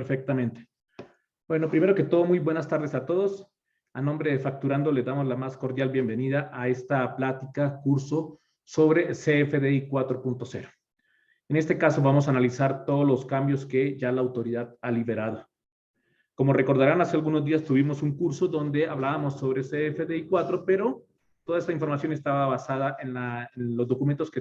Perfectamente. Bueno, primero que todo, muy buenas tardes a todos. A nombre de Facturando, les damos la más cordial bienvenida a esta plática, curso sobre CFDI 4.0. En este caso vamos a analizar todos los cambios que ya la autoridad ha liberado. Como recordarán, hace algunos días tuvimos un curso donde hablábamos sobre CFDI 4, pero toda esta información estaba basada en los documentos que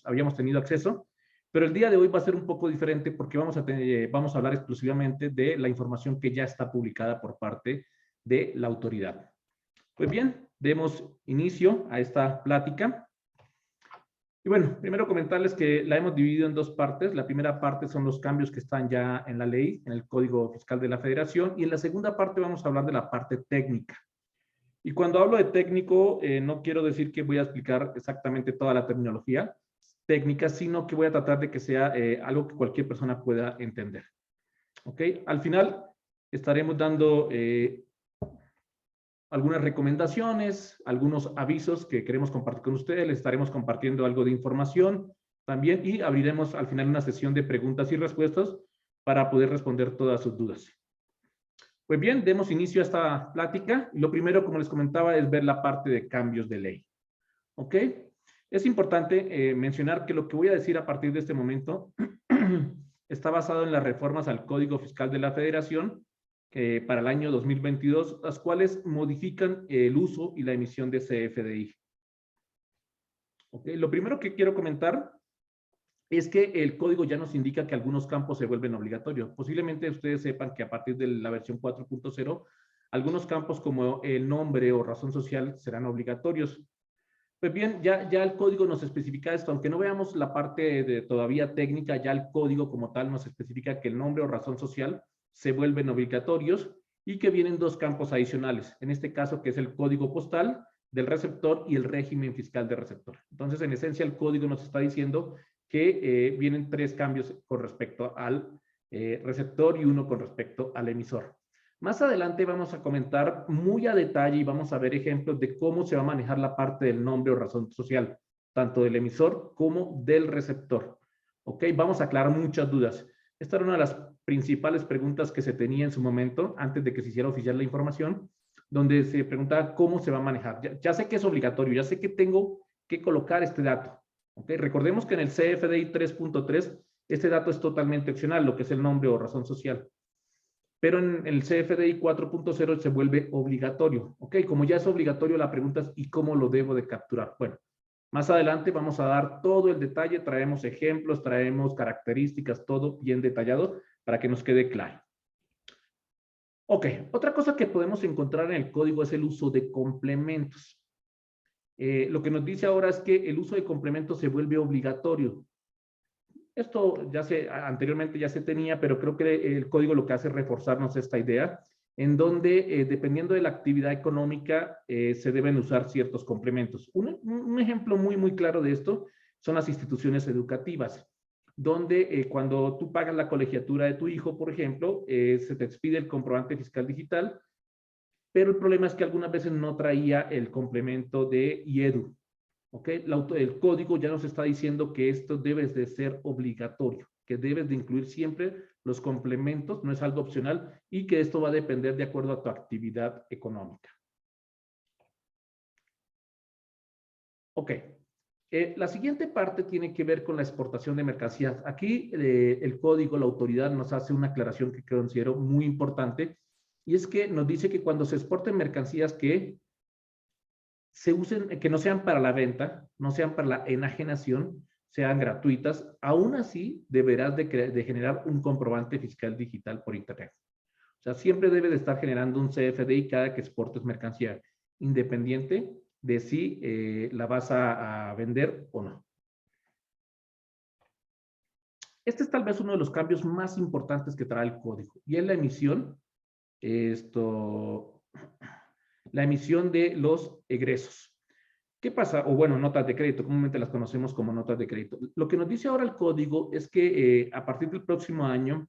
habíamos tenido acceso. Pero el día de hoy va a ser un poco diferente porque vamos a hablar exclusivamente de la información que ya está publicada por parte de la autoridad. Pues bien, demos inicio a esta plática. Y bueno, primero comentarles que la hemos dividido en dos partes. La primera parte son los cambios que están ya en la ley, en el Código Fiscal de la Federación, y en la segunda parte vamos a hablar de la parte técnica. Y cuando hablo de técnico, no quiero decir que voy a explicar exactamente toda la terminología técnica, sino que voy a tratar de que sea algo que cualquier persona pueda entender. ¿Ok? Al final estaremos dando algunas recomendaciones, algunos avisos que queremos compartir con ustedes, les estaremos compartiendo algo de información también y abriremos al final una sesión de preguntas y respuestas para poder responder todas sus dudas. Pues bien, demos inicio a esta plática. Lo primero, como les comentaba, es ver la parte de cambios de ley. ¿Ok? Es importante mencionar que lo que voy a decir a partir de este momento está basado en las reformas al Código Fiscal de la Federación para el año 2022, las cuales modifican el uso y la emisión de CFDI. ¿Okay? Lo primero que quiero comentar es que el código ya nos indica que algunos campos se vuelven obligatorios. Posiblemente ustedes sepan que a partir de la versión 4.0, algunos campos como el nombre o razón social serán obligatorios. Pues bien, ya el código nos especifica esto, aunque no veamos la parte de todavía técnica, ya el código como tal nos especifica que el nombre o razón social se vuelven obligatorios y que vienen dos campos adicionales, en este caso que es el código postal del receptor y el régimen fiscal del receptor. Entonces, en esencia, el código nos está diciendo que vienen tres cambios con respecto al receptor y uno con respecto al emisor. Más adelante vamos a comentar muy a detalle y vamos a ver ejemplos de cómo se va a manejar la parte del nombre o razón social, tanto del emisor como del receptor. ¿Ok? Vamos a aclarar muchas dudas. Esta era una de las principales preguntas que se tenía en su momento, antes de que se hiciera oficial la información, donde se preguntaba cómo se va a manejar. Ya sé que es obligatorio, ya sé que tengo que colocar este dato. ¿Ok? Recordemos que en el CFDI 3.3, este dato es totalmente opcional, lo que es el nombre o razón social. Pero en el CFDI 4.0 se vuelve obligatorio. ¿Ok? Como ya es obligatorio, la pregunta es, ¿y cómo lo debo de capturar? Bueno, más adelante vamos a dar todo el detalle, traemos ejemplos, traemos características, todo bien detallado para que nos quede claro. Ok, otra cosa que podemos encontrar en el código es el uso de complementos. Lo que nos dice ahora es que el uso de complementos se vuelve obligatorio. Esto anteriormente ya se tenía, pero creo que el código lo que hace es reforzarnos esta idea, en donde dependiendo de la actividad económica se deben usar ciertos complementos. Un ejemplo muy claro de esto son las instituciones educativas, donde cuando tú pagas la colegiatura de tu hijo, por ejemplo, se te expide el comprobante fiscal digital, pero el problema es que algunas veces no traía el complemento de IEDU. ¿Okay? El código ya nos está diciendo que esto debe de ser obligatorio, que debes de incluir siempre los complementos, no es algo opcional, y que esto va a depender de acuerdo a tu actividad económica. Ok. La siguiente parte tiene que ver con la exportación de mercancías. Aquí el código, la autoridad nos hace una aclaración que considero muy importante, y es que nos dice que cuando se exporten mercancías que se usen, que no sean para la venta, no sean para la enajenación, sean gratuitas, aún así deberás de generar un comprobante fiscal digital por internet. O sea, siempre debe de estar generando un CFDI cada que exportes mercancía, independiente de si la vas a vender o no. Este es tal vez uno de los cambios más importantes que trae el código, y es la emisión, la emisión de los egresos. ¿Qué pasa? O bueno, notas de crédito, comúnmente las conocemos como notas de crédito. Lo que nos dice ahora el código es que a partir del próximo año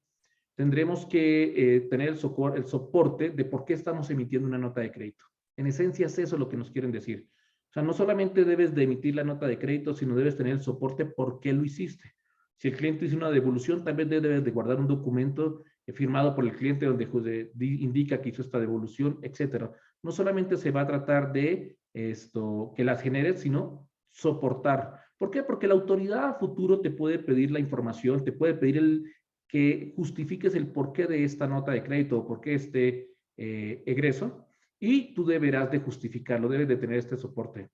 tendremos que tener el soporte de por qué estamos emitiendo una nota de crédito. En esencia es eso lo que nos quieren decir. O sea, no solamente debes de emitir la nota de crédito, sino debes tener el soporte por qué lo hiciste. Si el cliente hizo una devolución, también debes de guardar un documento firmado por el cliente donde indica que hizo esta devolución, etcétera. No solamente se va a tratar de que las generes, sino soportar. ¿Por qué? Porque la autoridad a futuro te puede pedir la información, te puede pedir que justifiques el porqué de esta nota de crédito o por qué este egreso, y tú deberás de justificarlo, debes de tener este soporte.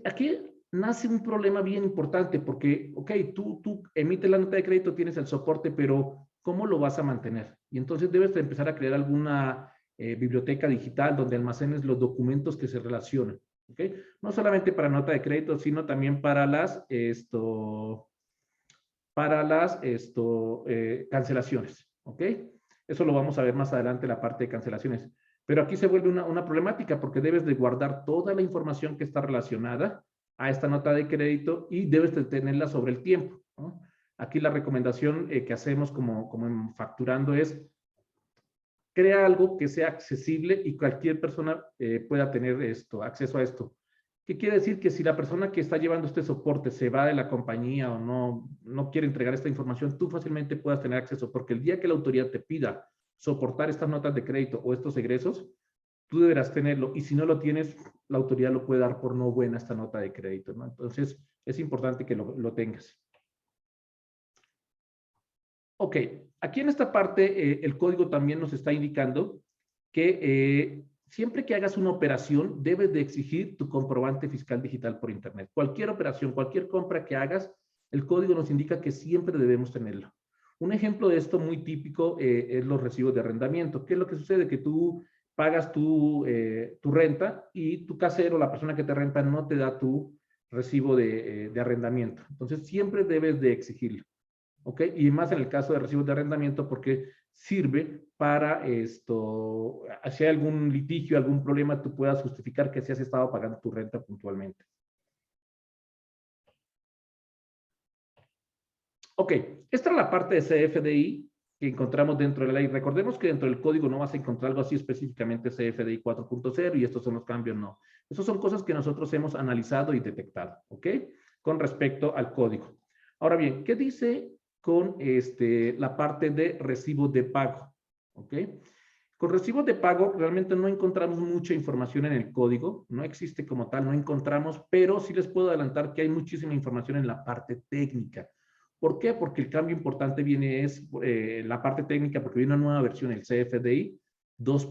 Aquí nace un problema bien importante porque, ok, tú emites la nota de crédito, tienes el soporte, pero ¿cómo lo vas a mantener? Y entonces debes de empezar a crear alguna biblioteca digital donde almacenes los documentos que se relacionan, ¿ok? No solamente para nota de crédito, sino también para las, cancelaciones, ¿ok? Eso lo vamos a ver más adelante, la parte de cancelaciones. Pero aquí se vuelve una problemática porque debes de guardar toda la información que está relacionada a esta nota de crédito y debes de tenerla sobre el tiempo, ¿no? Aquí la recomendación que hacemos como en facturando es crea algo que sea accesible y cualquier persona pueda tener acceso a esto. ¿Qué quiere decir? Que si la persona que está llevando este soporte se va de la compañía o no quiere entregar esta información, tú fácilmente puedas tener acceso, porque el día que la autoridad te pida soportar estas notas de crédito o estos egresos, tú deberás tenerlo, y si no lo tienes, la autoridad lo puede dar por no buena esta nota de crédito, ¿no? Entonces, es importante que lo tengas. Ok, aquí en esta parte el código también nos está indicando que siempre que hagas una operación debes de exigir tu comprobante fiscal digital por internet. Cualquier operación, cualquier compra que hagas, el código nos indica que siempre debemos tenerlo. Un ejemplo de esto muy típico es los recibos de arrendamiento. ¿Qué es lo que sucede? Que tú pagas tu renta y tu casero, la persona que te renta, no te da tu recibo de arrendamiento. Entonces siempre debes de exigirlo. ¿Ok? Y más en el caso de recibos de arrendamiento porque sirve para si hay algún litigio, algún problema, tú puedas justificar que sí has estado pagando tu renta puntualmente. Ok, esta es la parte de CFDI que encontramos dentro de la ley. Recordemos que dentro del código no vas a encontrar algo así específicamente CFDI 4.0 y estos son los cambios, no. Estos son cosas que nosotros hemos analizado y detectado, ¿ok? Con respecto al código. Ahora bien, ¿qué dice con la parte de recibos de pago? ¿Ok? Con recibos de pago realmente no encontramos mucha información en el código, no existe como tal, no encontramos, pero sí les puedo adelantar que hay muchísima información en la parte técnica. ¿Por qué? Porque el cambio importante viene la parte técnica, porque viene una nueva versión, el CFDI,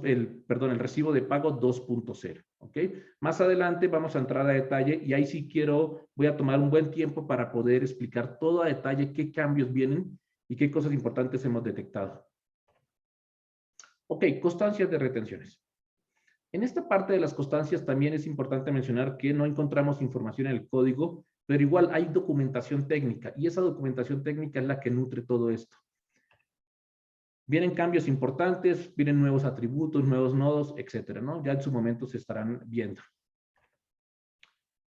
el recibo de pago 2.0, ¿ok? Más adelante vamos a entrar a detalle y ahí sí voy a tomar un buen tiempo para poder explicar todo a detalle qué cambios vienen y qué cosas importantes hemos detectado. Ok, constancias de retenciones. En esta parte de las constancias también es importante mencionar que no encontramos información en el código, pero igual hay documentación técnica y esa documentación técnica es la que nutre todo esto. Vienen cambios importantes, vienen nuevos atributos, nuevos nodos, etcétera, ¿no? Ya en su momento se estarán viendo.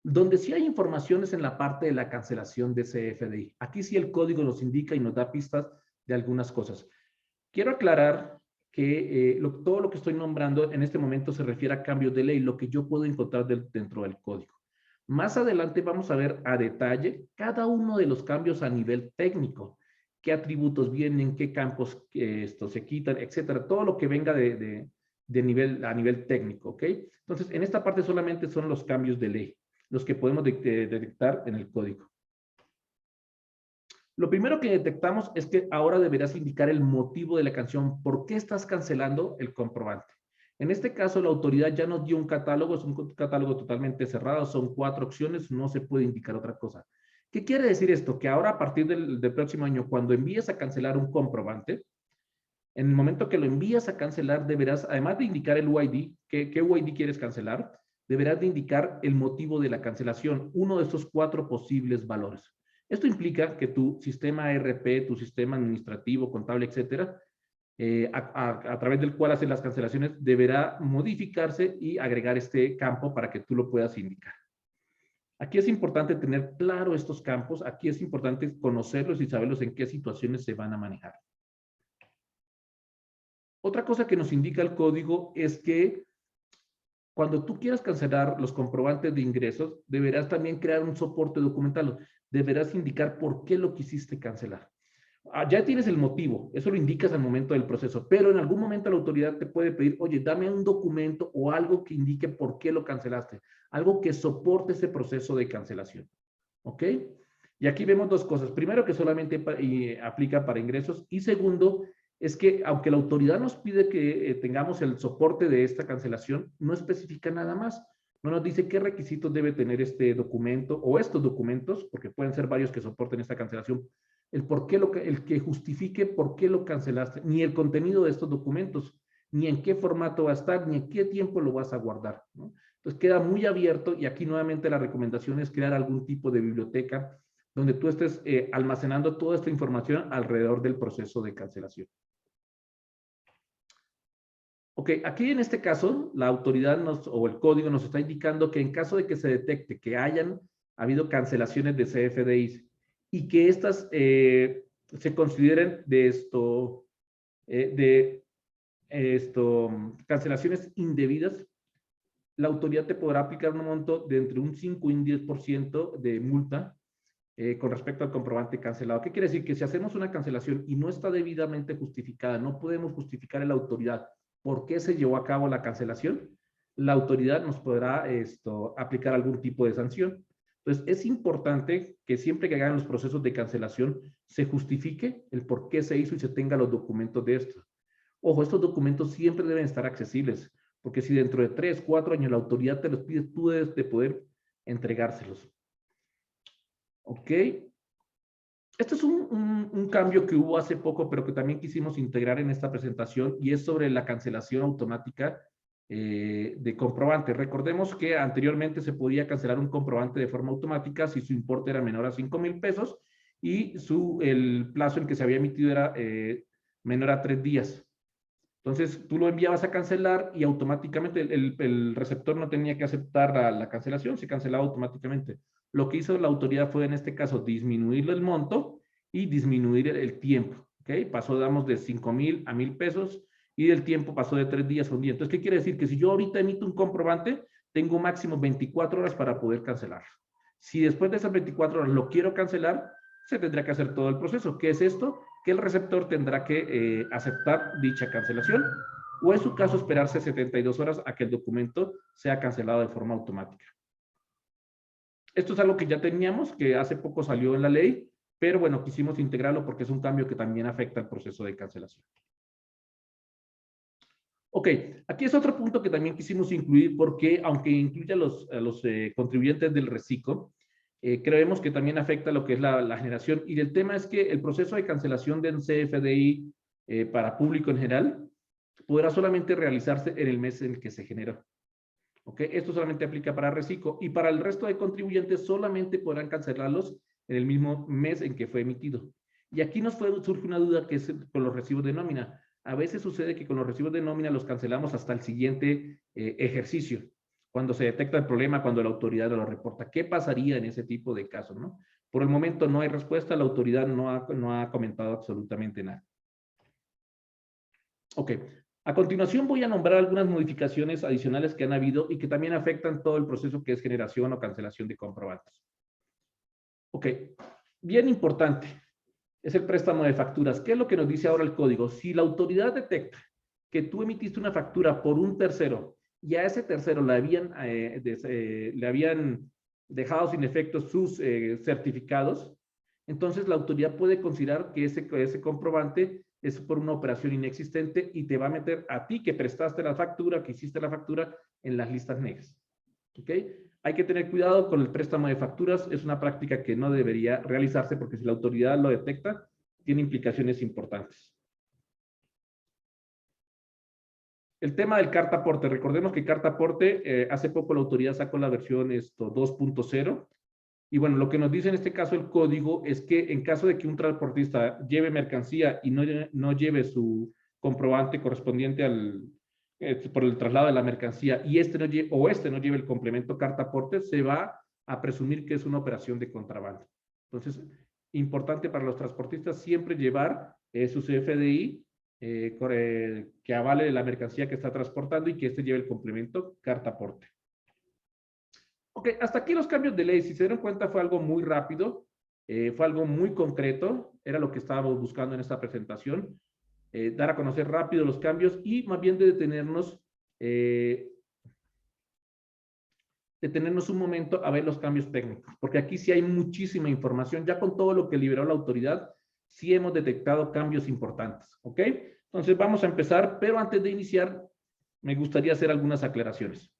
Donde sí hay informaciones en la parte de la cancelación de CFDI. Aquí sí el código nos indica y nos da pistas de algunas cosas. Quiero aclarar que todo lo que estoy nombrando en este momento se refiere a cambios de ley, lo que yo puedo encontrar dentro del código. Más adelante vamos a ver a detalle cada uno de los cambios a nivel técnico, qué atributos vienen, qué campos se quitan, etcétera, todo lo que venga a nivel técnico, ¿ok? Entonces, en esta parte solamente son los cambios de ley, los que podemos detectar en el código. Lo primero que detectamos es que ahora deberás indicar el motivo de la canción, por qué estás cancelando el comprobante. En este caso, la autoridad ya nos dio un catálogo, es un catálogo totalmente cerrado, son 4 opciones, no se puede indicar otra cosa. ¿Qué quiere decir esto? Que ahora a partir del próximo año, cuando envíes a cancelar un comprobante, en el momento que lo envías a cancelar, deberás, además de indicar el UID, ¿qué UID quieres cancelar? Deberás de indicar el motivo de la cancelación, uno de estos 4 posibles valores. Esto implica que tu sistema ERP, tu sistema administrativo, contable, etcétera, a través del cual haces las cancelaciones, deberá modificarse y agregar este campo para que tú lo puedas indicar. Aquí es importante tener claro estos campos, aquí es importante conocerlos y saberlos en qué situaciones se van a manejar. Otra cosa que nos indica el código es que cuando tú quieras cancelar los comprobantes de ingresos, deberás también crear un soporte documental. Deberás indicar por qué lo quisiste cancelar. Ya tienes el motivo, eso lo indicas al momento del proceso, pero en algún momento la autoridad te puede pedir, oye, dame un documento o algo que indique por qué lo cancelaste, algo que soporte ese proceso de cancelación. ¿Ok? Y aquí vemos dos cosas. Primero, que solamente aplica para ingresos. Y segundo, es que aunque la autoridad nos pide que tengamos el soporte de esta cancelación, no especifica nada más. No nos dice qué requisitos debe tener este documento o estos documentos, porque pueden ser varios que soporten esta cancelación. El que justifique por qué lo cancelaste, ni el contenido de estos documentos, ni en qué formato va a estar, ni en qué tiempo lo vas a guardar, ¿no? Entonces queda muy abierto y aquí nuevamente la recomendación es crear algún tipo de biblioteca donde tú estés almacenando toda esta información alrededor del proceso de cancelación. Ok, aquí en este caso, la autoridad o el código nos está indicando que en caso de que se detecte que hayan habido cancelaciones de CFDIs y que estas se consideren cancelaciones indebidas, la autoridad te podrá aplicar un monto de entre un 5 y un 10% de multa con respecto al comprobante cancelado. ¿Qué quiere decir? Que si hacemos una cancelación y no está debidamente justificada, no podemos justificar en la autoridad por qué se llevó a cabo la cancelación, la autoridad nos podrá aplicar algún tipo de sanción. Entonces, es importante que siempre que hagan los procesos de cancelación se justifique el por qué se hizo y se tenga los documentos de esto. Ojo, estos documentos siempre deben estar accesibles, porque si dentro de 3, 4 años la autoridad te los pide, tú debes de poder entregárselos. ¿Ok? Este es un cambio que hubo hace poco, pero que también quisimos integrar en esta presentación, y es sobre la cancelación automática de comprobantes. Recordemos que anteriormente se podía cancelar un comprobante de forma automática si su importe era menor a 5,000 pesos y el plazo en que se había emitido era menor a 3 días. Entonces, tú lo enviabas a cancelar y automáticamente el receptor no tenía que aceptar la cancelación, se cancelaba automáticamente. Lo que hizo la autoridad fue, en este caso, disminuir el monto y disminuir el tiempo. ¿Okay? Pasó, digamos, de 5,000 a 1,000 pesos y el tiempo pasó de 3 días a un día. Entonces, ¿qué quiere decir? Que si yo ahorita emito un comprobante, tengo máximo 24 horas para poder cancelar. Si después de esas 24 horas lo quiero cancelar, se tendrá que hacer todo el proceso. ¿Qué es esto? Que el receptor tendrá que aceptar dicha cancelación o en su caso esperarse 72 horas a que el documento sea cancelado de forma automática. Esto es algo que ya teníamos, que hace poco salió en la ley, pero bueno, quisimos integrarlo porque es un cambio que también afecta al proceso de cancelación. Ok, aquí es otro punto que también quisimos incluir porque aunque incluye a los contribuyentes del reciclo, creemos que también afecta lo que es la generación. Y el tema es que el proceso de cancelación del CFDI para público en general podrá solamente realizarse en el mes en el que se generó. ¿Ok? Esto solamente aplica para reciclo y para el resto de contribuyentes solamente podrán cancelarlos en el mismo mes en que fue emitido. Y aquí surge una duda que es con los recibos de nómina. A veces sucede que con los recibos de nómina los cancelamos hasta el siguiente ejercicio, cuando se detecta el problema, cuando la autoridad lo reporta. ¿Qué pasaría en ese tipo de casos, no? Por el momento no hay respuesta, la autoridad no ha comentado absolutamente nada. Ok, a continuación voy a nombrar algunas modificaciones adicionales que han habido y que también afectan todo el proceso que es generación o cancelación de comprobantes. Ok, bien importante, es el préstamo de facturas. ¿Qué es lo que nos dice ahora el código? Si la autoridad detecta que tú emitiste una factura por un tercero y a ese tercero le habían dejado sin efecto sus certificados, entonces la autoridad puede considerar que ese comprobante es por una operación inexistente y te va a meter a ti que prestaste la factura, que hiciste la factura, en las listas negras. ¿Ok? Hay que tener cuidado con el préstamo de facturas. Es una práctica que no debería realizarse porque si la autoridad lo detecta, tiene implicaciones importantes. El tema del carta aporte. Recordemos que carta aporte, hace poco la autoridad sacó la versión 2.0. Y bueno, lo que nos dice en este caso el código es que en caso de que un transportista lleve mercancía y no lleve su comprobante correspondiente por el traslado de la mercancía y este no lleve el complemento carta aporte, se va a presumir que es una operación de contrabando. Entonces, importante para los transportistas siempre llevar su CFDI que avale la mercancía que está transportando y que este lleve el complemento carta aporte. Ok, hasta aquí los cambios de ley. Si se dieron cuenta, fue algo muy rápido. Fue algo muy concreto, era lo que estábamos buscando en esta presentación, dar a conocer rápido los cambios y más bien de detenernos un momento a ver los cambios técnicos, porque aquí sí hay muchísima información, ya con todo lo que liberó la autoridad, sí hemos detectado cambios importantes, ¿ok? Entonces vamos a empezar, pero antes de iniciar, me gustaría hacer algunas aclaraciones.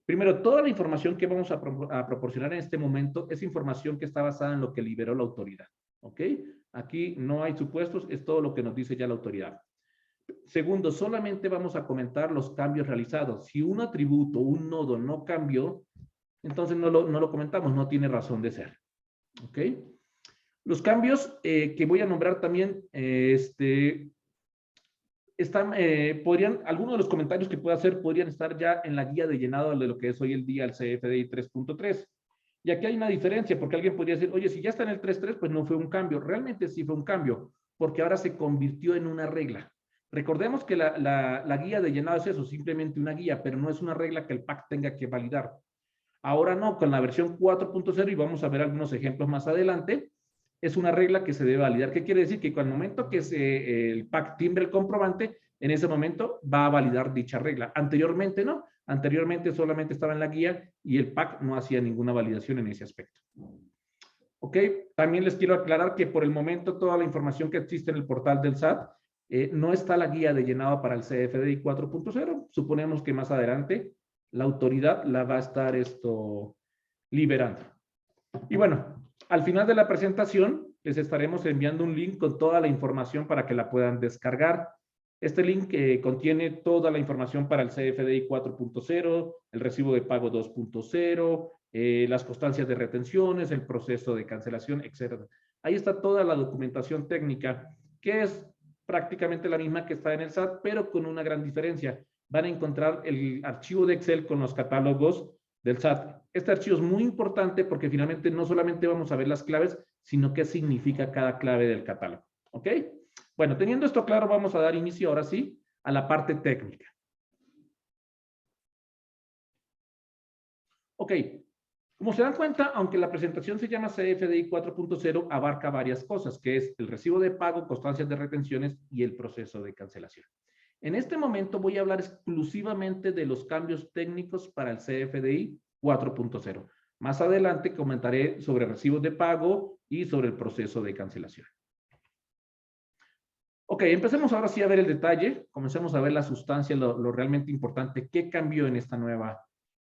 Primero, toda la información que vamos a proporcionar en este momento es información que está basada en lo que liberó la autoridad, ¿ok? Aquí no hay supuestos, es todo lo que nos dice ya la autoridad. Segundo, solamente vamos a comentar los cambios realizados. Si un atributo, un nodo no cambió, entonces no lo comentamos, no tiene razón de ser, ¿ok? Los cambios que voy a nombrar también, algunos de los comentarios que pueda hacer podrían estar ya en la guía de llenado de lo que es hoy el día el CFDI 3.3. Y aquí hay una diferencia, porque alguien podría decir, oye, si ya está en el 3.3, pues no fue un cambio. Realmente sí fue un cambio, porque ahora se convirtió en una regla. Recordemos que la guía de llenado es eso, simplemente una guía, pero no es una regla que el PAC tenga que validar. Ahora no, con la versión 4.0, y vamos a ver algunos ejemplos más adelante, es una regla que se debe validar. ¿Qué quiere decir? Que al momento que el PAC timbre el comprobante, en ese momento va a validar dicha regla. Anteriormente no, anteriormente solamente estaba en la guía y el PAC no hacía ninguna validación en ese aspecto. ¿Ok? También les quiero aclarar que por el momento toda la información que existe en el portal del SAT no está la guía de llenado para el CFDI 4.0. Suponemos que más adelante la autoridad la va a estar liberando. Y bueno, al final de la presentación les estaremos enviando un link con toda la información para que la puedan descargar. Este link contiene toda la información para el CFDI 4.0, el recibo de pago 2.0, las constancias de retenciones, el proceso de cancelación, etc. Ahí está toda la documentación técnica, que es prácticamente la misma que está en el SAT, pero con una gran diferencia. Van a encontrar el archivo de Excel con los catálogos del SAT. Este archivo es muy importante porque finalmente no solamente vamos a ver las claves, sino qué significa cada clave del catálogo. ¿Ok? Bueno, teniendo esto claro, vamos a dar inicio ahora sí a la parte técnica. Ok, como se dan cuenta, aunque la presentación se llama CFDI 4.0, abarca varias cosas, que es el recibo de pago, constancias de retenciones y el proceso de cancelación. En este momento voy a hablar exclusivamente de los cambios técnicos para el CFDI 4.0. Más adelante comentaré sobre recibos de pago y sobre el proceso de cancelación. Ok, empecemos ahora sí a ver el detalle. Comencemos a ver la sustancia, lo realmente importante. ¿Qué cambió en esta nueva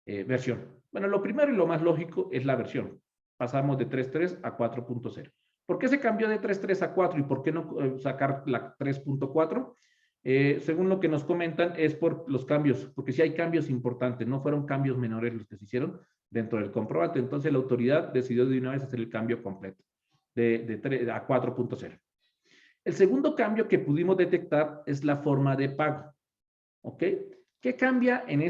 versión? Bueno, lo primero y lo más lógico es la versión. Pasamos de 3.3 a 4.0. ¿Por qué se cambió de 3.3 a 4 y por qué no sacar la 3.4? Según lo que nos comentan, es por los cambios, porque sí hay cambios importantes, no fueron cambios menores los que se hicieron dentro del comprobante. Entonces la autoridad decidió de una vez hacer el cambio completo de 3 a 4.0. El segundo cambio que pudimos detectar es la forma de pago. ¿Ok? ¿Qué cambia en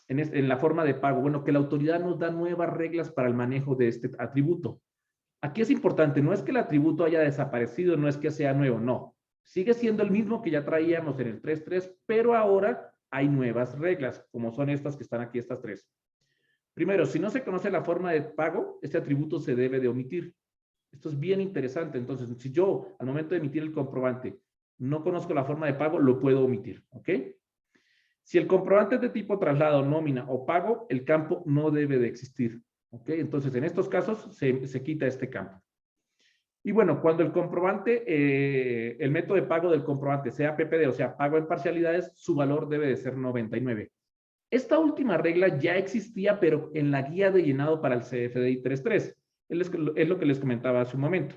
en la forma de pago? Bueno, que la autoridad nos da nuevas reglas para el manejo de este atributo. Aquí es importante, no es que el atributo haya desaparecido, no es que sea nuevo, no. Sigue siendo el mismo que ya traíamos en el 3.3, pero ahora hay nuevas reglas, como son estas que están aquí, estas tres. Primero, si no se conoce la forma de pago, este atributo se debe de omitir. Esto es bien interesante. Entonces, si yo al momento de emitir el comprobante no conozco la forma de pago, lo puedo omitir, ¿ok? Si el comprobante es de tipo traslado, nómina o pago, el campo no debe de existir, ¿ok? Entonces, en estos casos se quita este campo. Y bueno, cuando el comprobante, el método de pago del comprobante sea PPD, o sea, pago en parcialidades, su valor debe de ser 99. Esta última regla ya existía, pero en la guía de llenado para el CFDI 3.3. Es lo que les comentaba hace un momento.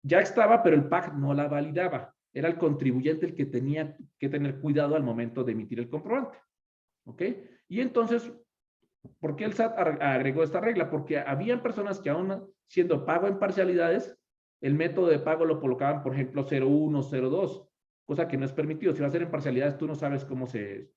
Ya estaba, pero el PAC no la validaba. Era el contribuyente el que tenía que tener cuidado al momento de emitir el comprobante. ¿Ok? Y entonces, ¿por qué el SAT agregó esta regla? Porque habían personas que aún siendo pago en parcialidades, el método de pago lo colocaban, por ejemplo, 0.1, 0.2, cosa que no es permitido. Si va a ser en parcialidades, tú no sabes cómo se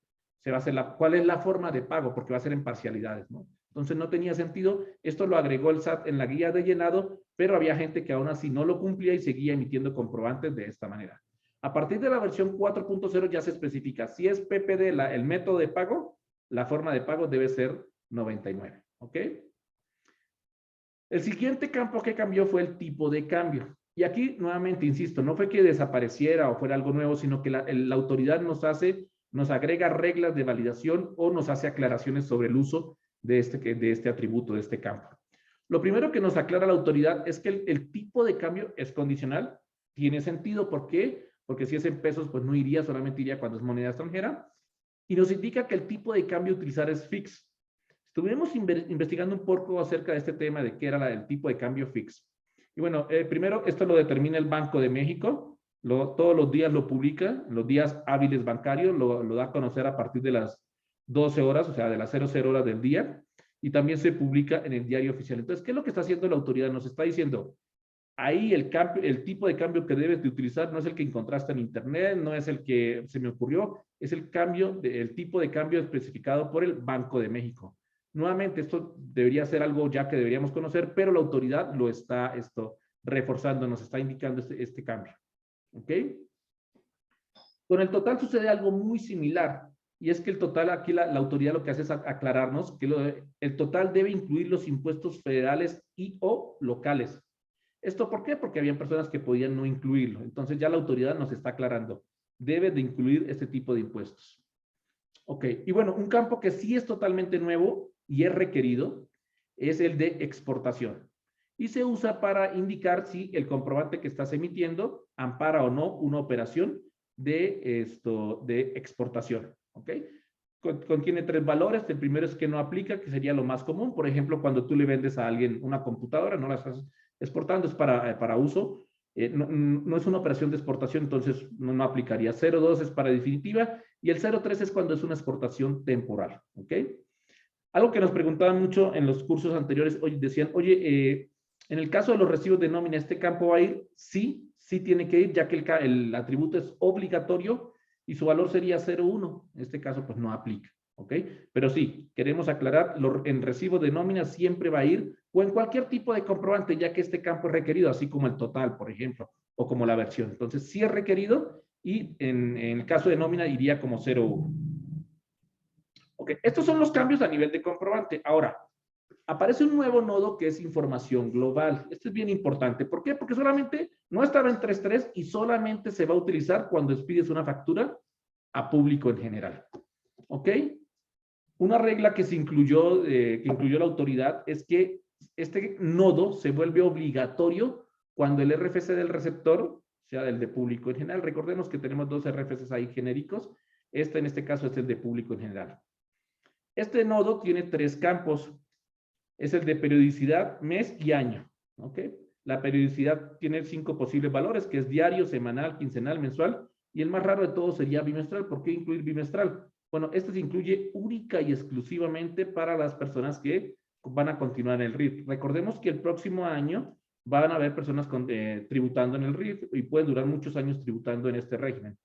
va a hacer cuál es la forma de pago, porque va a ser en parcialidades, ¿no? Entonces no tenía sentido. Esto lo agregó el SAT en la guía de llenado, pero había gente que aún así no lo cumplía y seguía emitiendo comprobantes de esta manera. A partir de la versión 4.0 ya se especifica, si es PPD el método de pago, la forma de pago debe ser 99, ¿ok? El siguiente campo que cambió fue el tipo de cambio. Y aquí, nuevamente, insisto, no fue que desapareciera o fuera algo nuevo, sino que la autoridad nos agrega reglas de validación o nos hace aclaraciones sobre el uso de este atributo, de este campo. Lo primero que nos aclara la autoridad es que el tipo de cambio es condicional. Tiene sentido. ¿Por qué? Porque si es en pesos, pues no iría, solamente iría cuando es moneda extranjera. Y nos indica que el tipo de cambio a utilizar es fix. Estuvimos investigando un poco acerca de este tema de qué era el tipo de cambio fix. Y bueno, primero esto lo determina el Banco de México. Todos los días lo publica, los días hábiles bancarios, lo da a conocer a partir de las 12 horas, o sea, de las 00 horas del día. Y también se publica en el diario oficial. Entonces, ¿qué es lo que está haciendo la autoridad? Nos está diciendo, ahí el tipo de cambio que debes de utilizar no es el que encontraste en internet, no es el que se me ocurrió, es el tipo de cambio especificado por el Banco de México. Nuevamente, esto debería ser algo ya que deberíamos conocer, pero la autoridad lo está reforzando, nos está indicando este cambio. ¿Ok? Con el total sucede algo muy similar, y es que el total, aquí la autoridad lo que hace es aclararnos que el total debe incluir los impuestos federales y o locales. ¿Esto por qué? Porque habían personas que podían no incluirlo. Entonces ya la autoridad nos está aclarando, debe de incluir este tipo de impuestos. Ok, y bueno, un campo que sí es totalmente nuevo y es requerido es el de exportación. Y se usa para indicar si el comprobante que estás emitiendo ampara o no una operación de exportación. ¿Ok? Contiene tres valores. El primero es que no aplica, que sería lo más común. Por ejemplo, cuando tú le vendes a alguien una computadora, no la estás exportando, es para uso. No es una operación de exportación, entonces no aplicaría. 0.2 es para definitiva y el 0.3 es cuando es una exportación temporal. ¿Ok? Algo que nos preguntaban mucho en los cursos anteriores, decían, oye, en el caso de los recibos de nómina, ¿este campo va a ir? Sí, sí tiene que ir, ya que el atributo es obligatorio y su valor sería 0.1. En este caso, pues no aplica. ¿Ok? Pero sí, queremos aclarar, en recibo de nómina siempre va a ir, o en cualquier tipo de comprobante, ya que este campo es requerido, así como el total, por ejemplo, o como la versión. Entonces, sí es requerido y en el caso de nómina iría como 0.1. Ok, estos son los cambios a nivel de comprobante. Ahora, aparece un nuevo nodo que es información global. Esto es bien importante. ¿Por qué? Porque solamente no estaba en 3.3 y solamente se va a utilizar cuando expides una factura a público en general. ¿Ok? Una regla que incluyó la autoridad es que este nodo se vuelve obligatorio cuando el RFC del receptor, sea el de público en general. Recordemos que tenemos dos RFCs ahí genéricos. En este caso es el de público en general. Este nodo tiene tres campos. Es el de periodicidad, mes y año. ¿Ok? La periodicidad tiene 5 posibles valores, que es diario, semanal, quincenal, mensual. Y el más raro de todos sería bimestral. ¿Por qué incluir bimestral? Bueno, este se incluye única y exclusivamente para las personas que van a continuar en el RIF. Recordemos que el próximo año van a haber personas tributando en el RIF y pueden durar muchos años tributando en este régimen.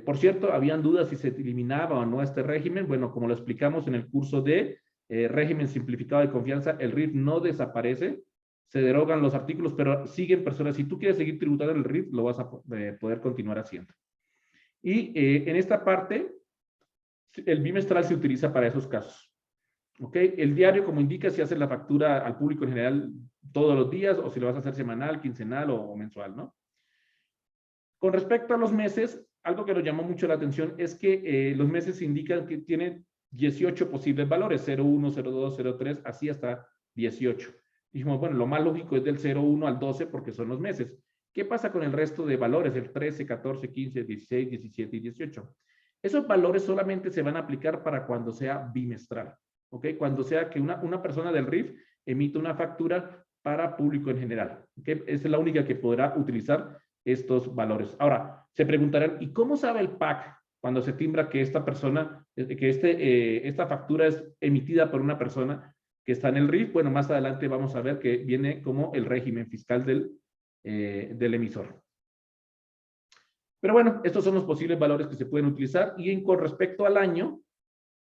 Por cierto, habían dudas si se eliminaba o no este régimen. Bueno, como lo explicamos en el curso de régimen simplificado de confianza, el RIF no desaparece, se derogan los artículos, pero siguen personas. Si tú quieres seguir tributando en el RIF, lo vas a poder continuar haciendo. Y en esta parte, el bimestral se utiliza para esos casos. ¿Ok? El diario, como indica, si haces la factura al público en general todos los días o si lo vas a hacer semanal, quincenal o mensual, ¿no? Con respecto a los meses, algo que nos llamó mucho la atención es que los meses indican que tienen 18 posibles valores, 0.1, 0.2, 0.3, así hasta 18. Dijimos, bueno, lo más lógico es del 0.1 al 12 porque son los meses. ¿Qué pasa con el resto de valores? El 13, 14, 15, 16, 17 y 18. Esos valores solamente se van a aplicar para cuando sea bimestral. ¿Ok? Cuando sea que una persona del RIF emite una factura para público en general. ¿Ok? Esa es la única que podrá utilizar estos valores. Ahora, se preguntarán, ¿y cómo sabe el PAC cuando se timbra que esta persona, que esta factura es emitida por una persona que está en el RIF? Bueno, más adelante vamos a ver que viene como el régimen fiscal del emisor. Pero bueno, estos son los posibles valores que se pueden utilizar y con respecto al año,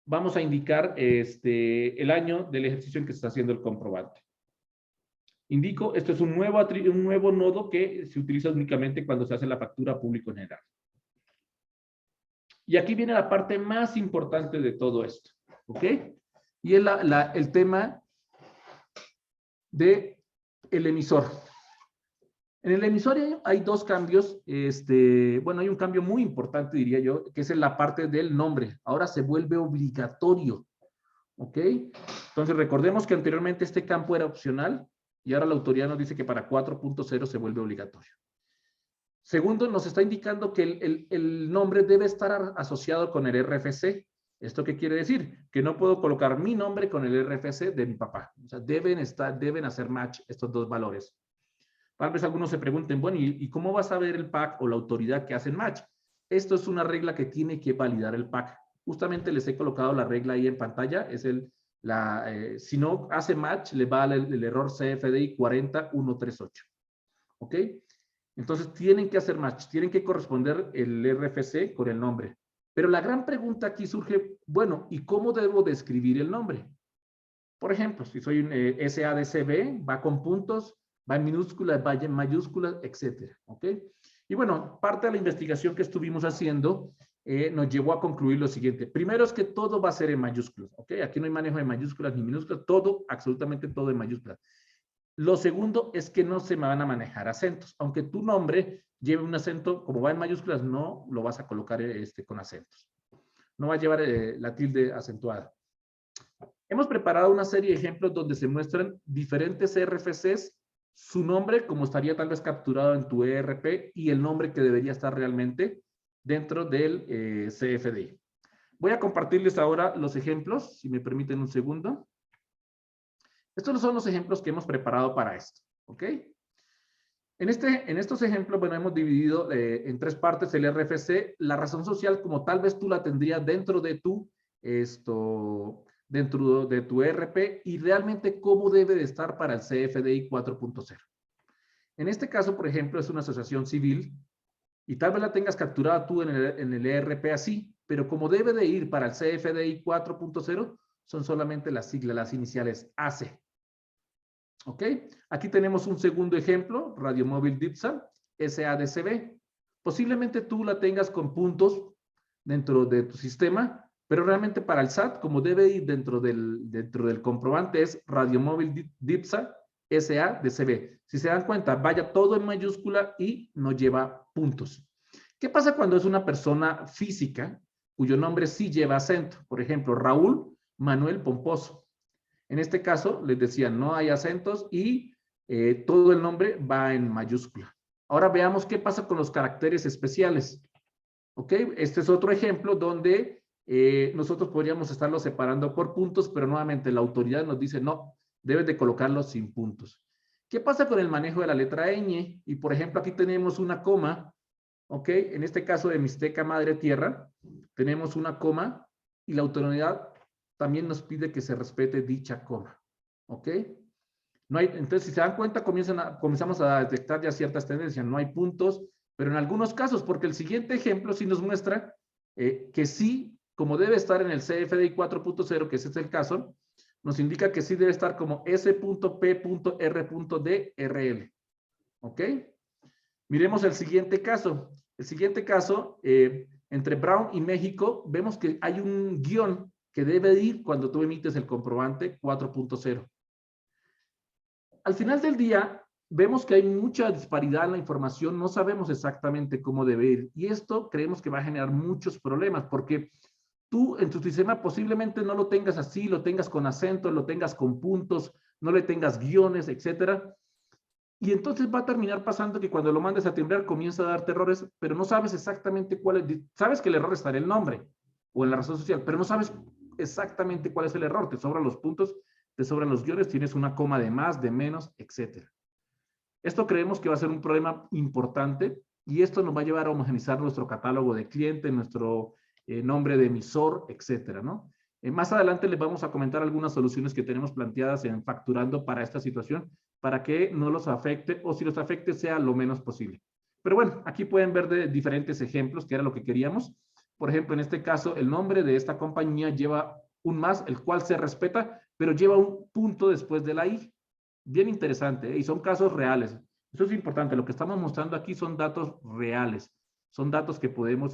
vamos a indicar el año del ejercicio en que se está haciendo el comprobante. Indico, esto es un nuevo nodo que se utiliza únicamente cuando se hace la factura público en general. Y aquí viene la parte más importante de todo esto, ¿ok? Y es el tema de el emisor. En el emisor hay dos cambios, bueno, hay un cambio muy importante, diría yo, que es en la parte del nombre. Ahora se vuelve obligatorio, ¿ok? Entonces, recordemos que anteriormente este campo era opcional y ahora la autoridad nos dice que para 4.0 se vuelve obligatorio. Segundo, nos está indicando que el nombre debe estar asociado con el RFC. ¿Esto qué quiere decir? Que no puedo colocar mi nombre con el RFC de mi papá. O sea, deben hacer match estos dos valores. Tal vez algunos se pregunten, bueno, ¿y cómo va a saber el PAC o la autoridad que hacen match? Esto es una regla que tiene que validar el PAC. Justamente les he colocado la regla ahí en pantalla. Es si no hace match, le va el error CFDI 40138. ¿Ok? Entonces tienen que hacer match, tienen que corresponder el RFC con el nombre. Pero la gran pregunta aquí surge, bueno, ¿y cómo debo describir el nombre? Por ejemplo, si soy un SADCB, va con puntos, va en minúsculas, va en mayúsculas, etcétera. ¿Ok? Y bueno, parte de la investigación que estuvimos haciendo nos llevó a concluir lo siguiente. Primero es que todo va a ser en mayúsculas. ¿Ok? Aquí no hay manejo de mayúsculas ni minúsculas, todo, absolutamente todo en mayúsculas. Lo segundo es que no se me van a manejar acentos. Aunque tu nombre lleve un acento, como va en mayúsculas, no lo vas a colocar con acentos. No va a llevar la tilde acentuada. Hemos preparado una serie de ejemplos donde se muestran diferentes RFCs, su nombre, como estaría tal vez capturado en tu ERP, y el nombre que debería estar realmente dentro del CFDI. Voy a compartirles ahora los ejemplos, si me permiten un segundo. Estos son los ejemplos que hemos preparado para esto, ¿ok? En estos ejemplos, bueno, hemos dividido en tres partes el RFC, la razón social como tal vez tú la tendrías dentro de tu ERP y realmente cómo debe de estar para el CFDI 4.0. En este caso, por ejemplo, es una asociación civil y tal vez la tengas capturada tú en el ERP así, pero como debe de ir para el CFDI 4.0, son solamente las siglas, las iniciales AC. ¿Ok? Aquí tenemos un segundo ejemplo, Radiomóvil DIPSA, SADCB. Posiblemente tú la tengas con puntos dentro de tu sistema, pero realmente para el SAT, como debe ir dentro del comprobante, es Radiomóvil DIPSA, SADCB. Si se dan cuenta, vaya todo en mayúscula y no lleva puntos. ¿Qué pasa cuando es una persona física cuyo nombre sí lleva acento? Por ejemplo, Raúl Manuel Pomposo. En este caso, les decía, no hay acentos y todo el nombre va en mayúscula. Ahora veamos qué pasa con los caracteres especiales. ¿Ok? Este es otro ejemplo donde nosotros podríamos estarlos separando por puntos, pero nuevamente la autoridad nos dice, no, debes de colocarlos sin puntos. ¿Qué pasa con el manejo de la letra ñ? Y por ejemplo, aquí tenemos una coma, ¿ok? En este caso de Mixteca Madre Tierra, tenemos una coma y la autoridad también nos pide que se respete dicha coma. ¿Ok? No hay, entonces, si se dan cuenta, comenzamos a detectar ya ciertas tendencias. No hay puntos, pero en algunos casos, porque el siguiente ejemplo sí nos muestra que sí, como debe estar en el CFDI 4.0, que ese es el caso, nos indica que sí debe estar como S.P.R.D.RL. ¿Ok? Miremos el siguiente caso. El siguiente caso, entre Brown y México, vemos que hay un guión que debe ir cuando tú emites el comprobante 4.0. Al final del día, vemos que hay mucha disparidad en la información, no sabemos exactamente cómo debe ir. Y esto creemos que va a generar muchos problemas, porque tú en tu sistema posiblemente no lo tengas así, lo tengas con acento, lo tengas con puntos, no le tengas guiones, etcétera. Y entonces va a terminar pasando que cuando lo mandes a timbrar comienza a darte errores, pero no sabes exactamente cuál es. Sabes que el error está en el nombre o en la razón social, pero no sabes exactamente cuál es el error. Te sobran los puntos, te sobran los guiones, tienes una coma de más, de menos, etc. Esto creemos que va a ser un problema importante y esto nos va a llevar a homogenizar nuestro catálogo de cliente, nuestro nombre de emisor, etcétera, ¿no? Más adelante les vamos a comentar algunas soluciones que tenemos planteadas en Facturando para esta situación, para que no los afecte o si los afecte sea lo menos posible. Pero bueno, aquí pueden ver de diferentes ejemplos que era lo que queríamos. Por ejemplo, en este caso, el nombre de esta compañía lleva un más, el cual se respeta, pero lleva un punto después de la I. Bien interesante, ¿eh? Y son casos reales. Eso es importante. Lo que estamos mostrando aquí son datos reales. Son datos que podemos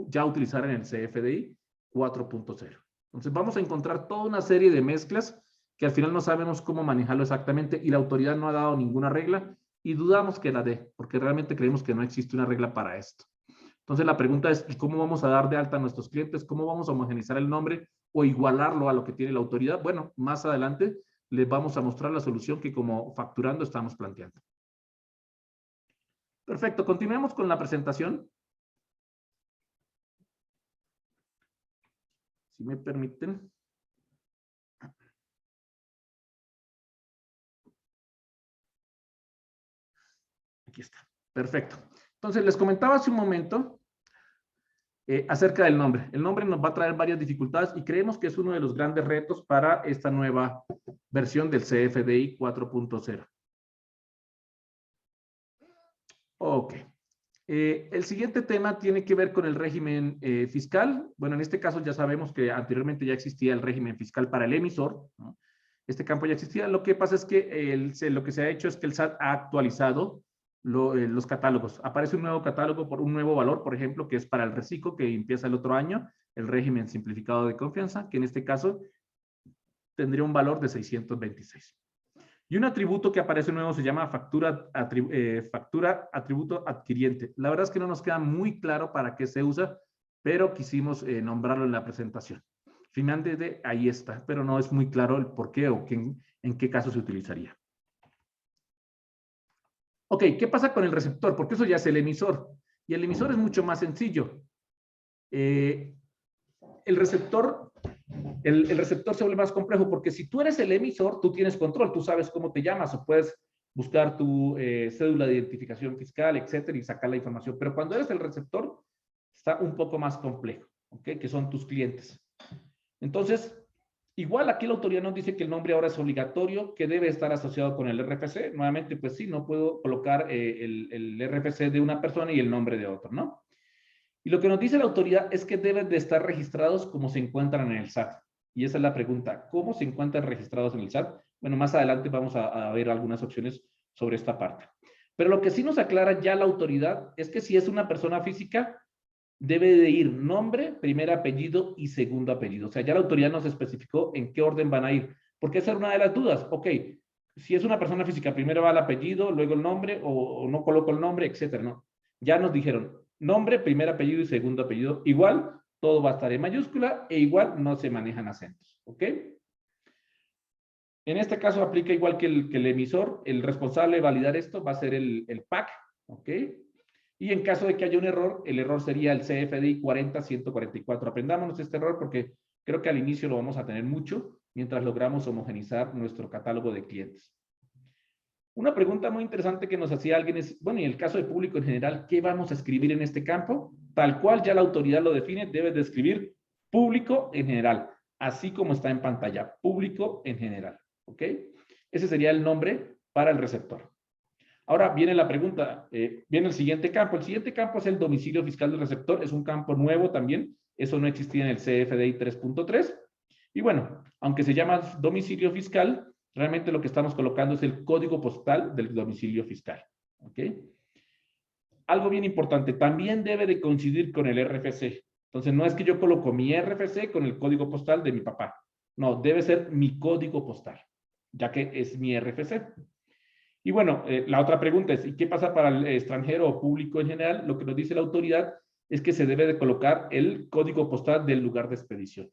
ya utilizar en el CFDI 4.0. Entonces vamos a encontrar toda una serie de mezclas que al final no sabemos cómo manejarlo exactamente y la autoridad no ha dado ninguna regla y dudamos que la dé, porque realmente creemos que no existe una regla para esto. Entonces la pregunta es, ¿cómo vamos a dar de alta a nuestros clientes? ¿Cómo vamos a homogeneizar el nombre o igualarlo a lo que tiene la autoridad? Bueno, más adelante les vamos a mostrar la solución que como facturando estamos planteando. Perfecto, continuemos con la presentación. Si me permiten. Aquí está. Perfecto. Entonces, les comentaba hace un momento acerca del nombre. El nombre nos va a traer varias dificultades y creemos que es uno de los grandes retos para esta nueva versión del CFDI 4.0. Ok. El siguiente tema tiene que ver con el régimen fiscal. Bueno, en este caso ya sabemos que anteriormente ya existía el régimen fiscal para el emisor, ¿no? Este campo ya existía. Lo que pasa es que lo que se ha hecho es que el SAT ha actualizado los catálogos. Aparece un nuevo catálogo por un nuevo valor, por ejemplo, que es para el reciclo, que empieza el otro año, el régimen simplificado de confianza, que en este caso tendría un valor de 626. Y un atributo que aparece nuevo se llama factura atributo adquiriente. La verdad es que no nos queda muy claro para qué se usa, pero quisimos nombrarlo en la presentación. Finalmente, ahí está, pero no es muy claro el por qué o en qué caso se utilizaría. Ok, ¿qué pasa con el receptor? Porque eso ya es el emisor. Y el emisor es mucho más sencillo. El receptor se vuelve más complejo porque si tú eres el emisor, tú tienes control, tú sabes cómo te llamas o puedes buscar tu cédula de identificación fiscal, etcétera, y sacar la información. Pero cuando eres el receptor, está un poco más complejo, ¿ok? Que son tus clientes. Entonces, igual aquí la autoridad nos dice que el nombre ahora es obligatorio, que debe estar asociado con el RFC. Nuevamente, pues sí, no puedo colocar el RFC de una persona y el nombre de otro, ¿no? Y lo que nos dice la autoridad es que deben de estar registrados como se encuentran en el SAT. Y esa es la pregunta, ¿cómo se encuentran registrados en el SAT? Bueno, más adelante vamos a ver algunas opciones sobre esta parte. Pero lo que sí nos aclara ya la autoridad es que si es una persona física, debe de ir nombre, primer apellido y segundo apellido. O sea, ya la autoridad nos especificó en qué orden van a ir. Porque esa era una de las dudas. Ok, si es una persona física, primero va el apellido, luego el nombre, o no coloco el nombre, etcétera, ¿no? Ya nos dijeron, nombre, primer apellido y segundo apellido. Igual, todo va a estar en mayúscula e igual no se manejan acentos. ¿Ok? En este caso aplica igual que el emisor. El responsable de validar esto va a ser el PAC. ¿Ok? Y en caso de que haya un error, el error sería el CFDI 40-144. Aprendámonos este error porque creo que al inicio lo vamos a tener mucho mientras logramos homogenizar nuestro catálogo de clientes. Una pregunta muy interesante que nos hacía alguien es, bueno, y en el caso de público en general, ¿qué vamos a escribir en este campo? Tal cual ya la autoridad lo define, debes de escribir público en general, así como está en pantalla, público en general, ¿ok? Ese sería el nombre para el receptor. Ahora viene la pregunta, viene el siguiente campo. El siguiente campo es el domicilio fiscal del receptor, es un campo nuevo también, eso no existía en el CFDI 3.3. Y bueno, aunque se llama domicilio fiscal, realmente lo que estamos colocando es el código postal del domicilio fiscal. ¿Ok? Algo bien importante, también debe de coincidir con el RFC. Entonces, no es que yo coloco mi RFC con el código postal de mi papá. No, debe ser mi código postal, ya que es mi RFC. Y bueno, la otra pregunta es, ¿y qué pasa para el extranjero o público en general? Lo que nos dice la autoridad es que se debe de colocar el código postal del lugar de expedición.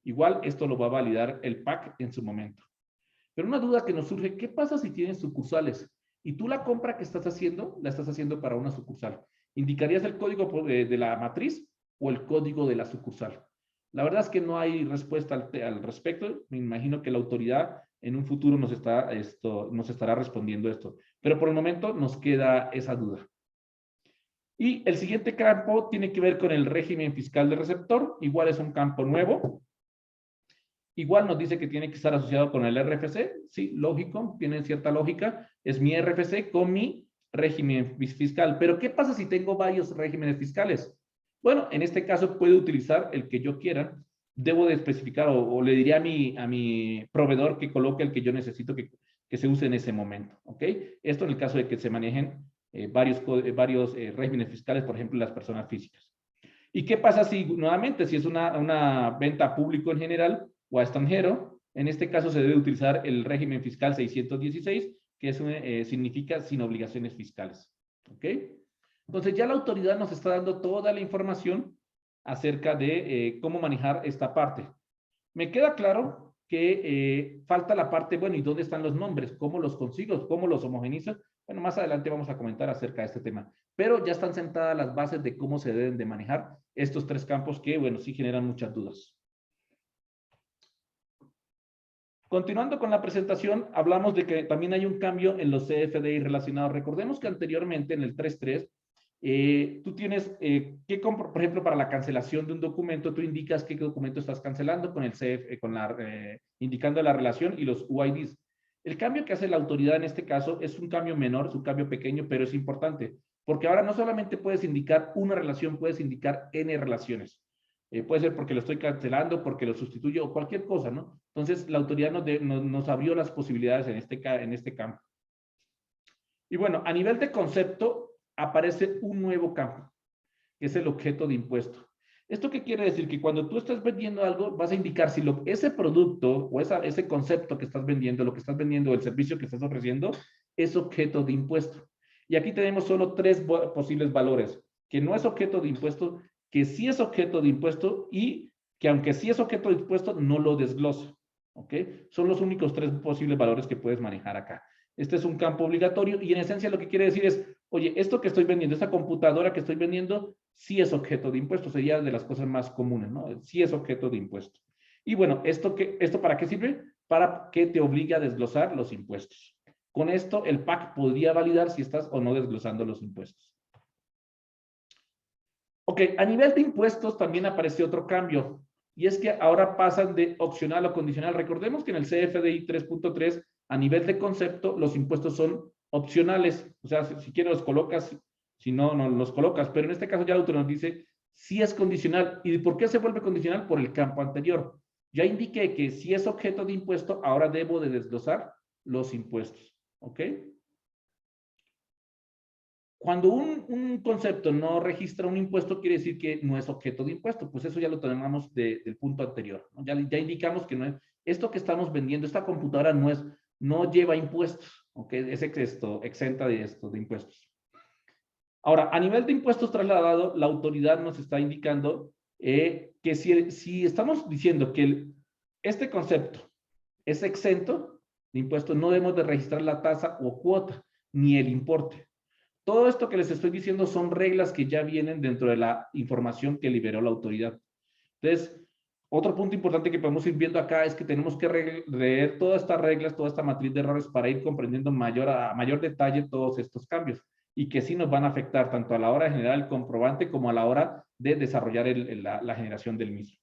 Igual esto lo va a validar el PAC en su momento. Pero una duda que nos surge, ¿qué pasa si tienes sucursales? Y tú la compra que estás haciendo, la estás haciendo para una sucursal. ¿Indicarías el código de la matriz o el código de la sucursal? La verdad es que no hay respuesta al respecto. Me imagino que la autoridad en un futuro nos estará respondiendo esto. Pero por el momento nos queda esa duda. Y el siguiente campo tiene que ver con el régimen fiscal del receptor. Igual es un campo nuevo. Igual nos dice que tiene que estar asociado con el RFC. Sí, lógico, tiene cierta lógica. Es mi RFC con mi régimen fiscal. Pero ¿qué pasa si tengo varios regímenes fiscales? Bueno, en este caso puedo utilizar el que yo quiera. Debo de especificar o le diría a mi proveedor que coloque el que yo necesito que se use en ese momento. ¿Ok? Esto en el caso de que se manejen varios regímenes fiscales, por ejemplo, las personas físicas. ¿Y qué pasa si, nuevamente, si es una venta a público en general o a extranjero? En este caso se debe utilizar el régimen fiscal 616, que significa sin obligaciones fiscales. ¿Ok? Entonces ya la autoridad nos está dando toda la información acerca de cómo manejar esta parte. Me queda claro que falta la parte, bueno, ¿y dónde están los nombres? ¿Cómo los consigo? ¿Cómo los homogenizo? Bueno, más adelante vamos a comentar acerca de este tema. Pero ya están sentadas las bases de cómo se deben de manejar estos tres campos que, bueno, sí generan muchas dudas. Continuando con la presentación, hablamos de que también hay un cambio en los CFDI relacionados. Recordemos que anteriormente en el 3.3, tú tienes por ejemplo, para la cancelación de un documento, tú indicas qué documento estás cancelando con el CF, indicando la relación y los UIDs. El cambio que hace la autoridad en este caso es un cambio menor, es un cambio pequeño, pero es importante, porque ahora no solamente puedes indicar una relación, puedes indicar N relaciones. Puede ser porque lo estoy cancelando, porque lo sustituyo o cualquier cosa, ¿no? Entonces, la autoridad nos abrió las posibilidades en este campo. Y bueno, a nivel de concepto, aparece un nuevo campo, que es el objeto de impuesto. ¿Esto qué quiere decir? Que cuando tú estás vendiendo algo, vas a indicar si ese producto o ese concepto que estás vendiendo, lo que estás vendiendo, el servicio que estás ofreciendo, es objeto de impuesto. Y aquí tenemos solo tres posibles valores, que no es objeto de impuesto, que sí es objeto de impuesto y que aunque sí es objeto de impuesto, no lo desglosa. ¿Ok? Son los únicos tres posibles valores que puedes manejar acá. Este es un campo obligatorio y en esencia lo que quiere decir es, oye, esto que estoy vendiendo, esta computadora que estoy vendiendo, sí es objeto de impuesto, sería de las cosas más comunes, ¿no? Sí es objeto de impuesto. Y bueno, ¿esto para qué sirve? Para que te obligue a desglosar los impuestos. Con esto, el PAC podría validar si estás o no desglosando los impuestos. Ok, a nivel de impuestos también aparece otro cambio, y es que ahora pasan de opcional a condicional. Recordemos que en el CFDI 3.3, a nivel de concepto, los impuestos son opcionales. O sea, si quieres los colocas, si no, no los colocas. Pero en este caso ya el autor nos dice si es condicional. ¿Y por qué se vuelve condicional? Por el campo anterior. Ya indiqué que si es objeto de impuesto, ahora debo de desglosar los impuestos. ¿Ok? Cuando un concepto no registra un impuesto, quiere decir que no es objeto de impuesto. Pues eso ya lo tenemos del punto anterior, ¿no? Ya indicamos que no es, esto que estamos vendiendo, esta computadora no lleva impuestos, ¿ok? Es exenta de impuestos. Ahora, a nivel de impuestos trasladados, la autoridad nos está indicando que si estamos diciendo que este concepto es exento de impuestos, no debemos de registrar la tasa o cuota, ni el importe. Todo esto que les estoy diciendo son reglas que ya vienen dentro de la información que liberó la autoridad. Entonces, otro punto importante que podemos ir viendo acá es que tenemos que leer todas estas reglas, toda esta matriz de errores para ir comprendiendo a mayor detalle todos estos cambios y que sí nos van a afectar tanto a la hora de generar el comprobante como a la hora de desarrollar la generación del mismo.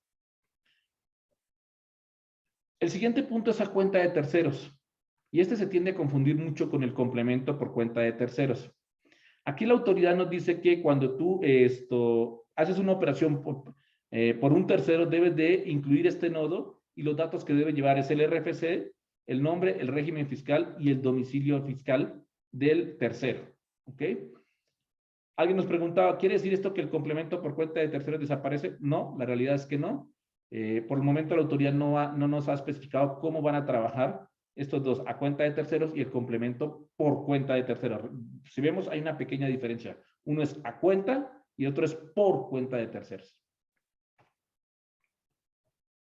El siguiente punto es a cuenta de terceros. Y este se tiende a confundir mucho con el complemento por cuenta de terceros. Aquí la autoridad nos dice que cuando tú haces una operación por un tercero, debes de incluir este nodo y los datos que debe llevar es el RFC, el nombre, el régimen fiscal y el domicilio fiscal del tercero. ¿Ok? Alguien nos preguntaba, ¿quiere decir esto que el complemento por cuenta de terceros desaparece? No, la realidad es que no. Por el momento la autoridad no nos ha especificado cómo van a trabajar estos dos, a cuenta de terceros y el complemento por cuenta de terceros. Si vemos, hay una pequeña diferencia. Uno es a cuenta y otro es por cuenta de terceros.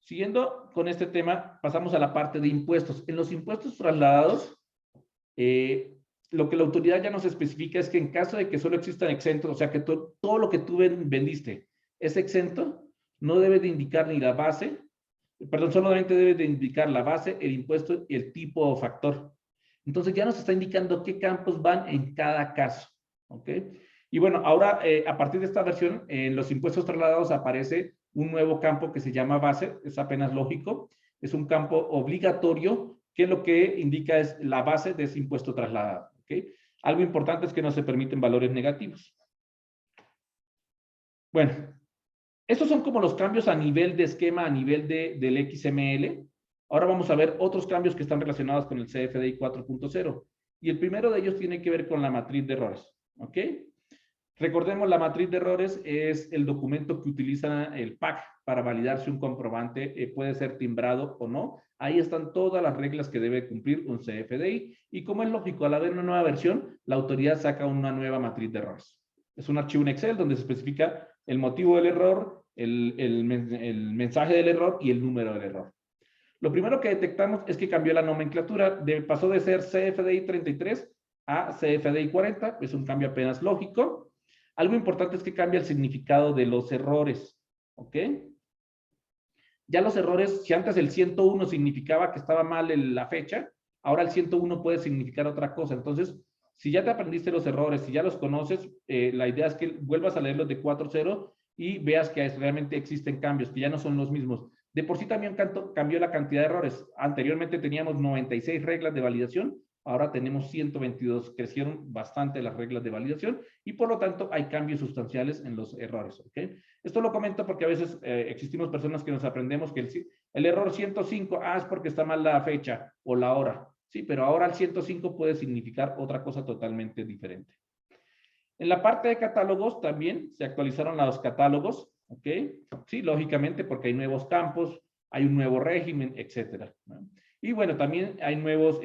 Siguiendo con este tema, pasamos a la parte de impuestos. En los impuestos trasladados, lo que la autoridad ya nos especifica es que en caso de que solo existan exentos, o sea que todo lo que tú vendiste es exento, no debe de indicar ni la base, perdón, solamente debe de indicar la base, el impuesto y el tipo o factor. Entonces ya nos está indicando qué campos van en cada caso. ¿Ok? Y bueno, ahora a partir de esta versión, en los impuestos trasladados aparece un nuevo campo que se llama base, es apenas lógico, es un campo obligatorio que lo que indica es la base de ese impuesto trasladado. ¿Ok? Algo importante es que no se permiten valores negativos. Bueno, estos son como los cambios a nivel de esquema, a nivel del XML. Ahora vamos a ver otros cambios que están relacionados con el CFDI 4.0. Y el primero de ellos tiene que ver con la matriz de errores. ¿Ok? Recordemos, la matriz de errores es el documento que utiliza el PAC para validar si un comprobante puede ser timbrado o no. Ahí están todas las reglas que debe cumplir un CFDI. Y como es lógico, al haber una nueva versión, la autoridad saca una nueva matriz de errores. Es un archivo en Excel donde se especifica el motivo del error, el mensaje del error y el número del error. Lo primero que detectamos es que cambió la nomenclatura, pasó de ser CFDI 33 a CFDI 40, es un cambio apenas lógico. Algo importante es que cambia el significado de los errores, ¿ok? Ya los errores, si antes el 101 significaba que estaba mal la fecha, ahora el 101 puede significar otra cosa. Entonces, si ya te aprendiste los errores, si ya los conoces, la idea es que vuelvas a leerlos de 4.0 y veas que realmente existen cambios, que ya no son los mismos. De por sí también cambió la cantidad de errores. Anteriormente teníamos 96 reglas de validación, ahora tenemos 122. Crecieron bastante las reglas de validación y por lo tanto hay cambios sustanciales en los errores, ¿ok? Esto lo comento porque a veces existimos personas que nos aprendemos que el error 105, es porque está mal la fecha o la hora. Sí, pero ahora el 105 puede significar otra cosa totalmente diferente. En la parte de catálogos también se actualizaron los catálogos, ¿ok? Sí, lógicamente porque hay nuevos campos, hay un nuevo régimen, etcétera, ¿no? Y bueno, también hay nuevos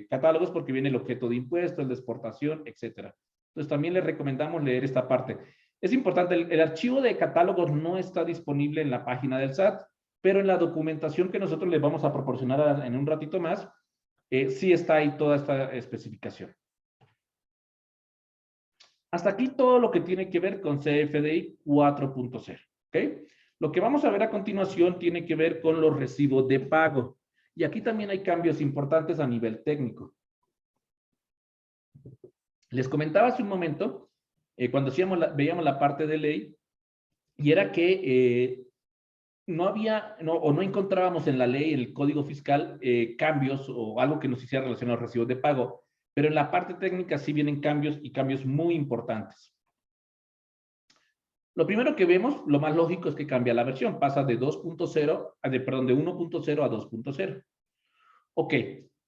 catálogos porque viene el objeto de impuesto, el de exportación, etcétera. Entonces también les recomendamos leer esta parte. Es importante, el archivo de catálogos no está disponible en la página del SAT, pero en la documentación que nosotros les vamos a proporcionar en un ratito más, sí está ahí toda esta especificación. Hasta aquí todo lo que tiene que ver con CFDI 4.0, ¿ok? Lo que vamos a ver a continuación tiene que ver con los recibos de pago. Y aquí también hay cambios importantes a nivel técnico. Les comentaba hace un momento, cuando veíamos la parte de ley, y era que no encontrábamos en la ley, en el código fiscal, cambios o algo que nos hiciera relacionado a los recibos de pago. Pero en la parte técnica sí vienen cambios y cambios muy importantes. Lo primero que vemos, lo más lógico es que cambia la versión, pasa de 2.0, perdón, de 1.0 a 2.0. Ok,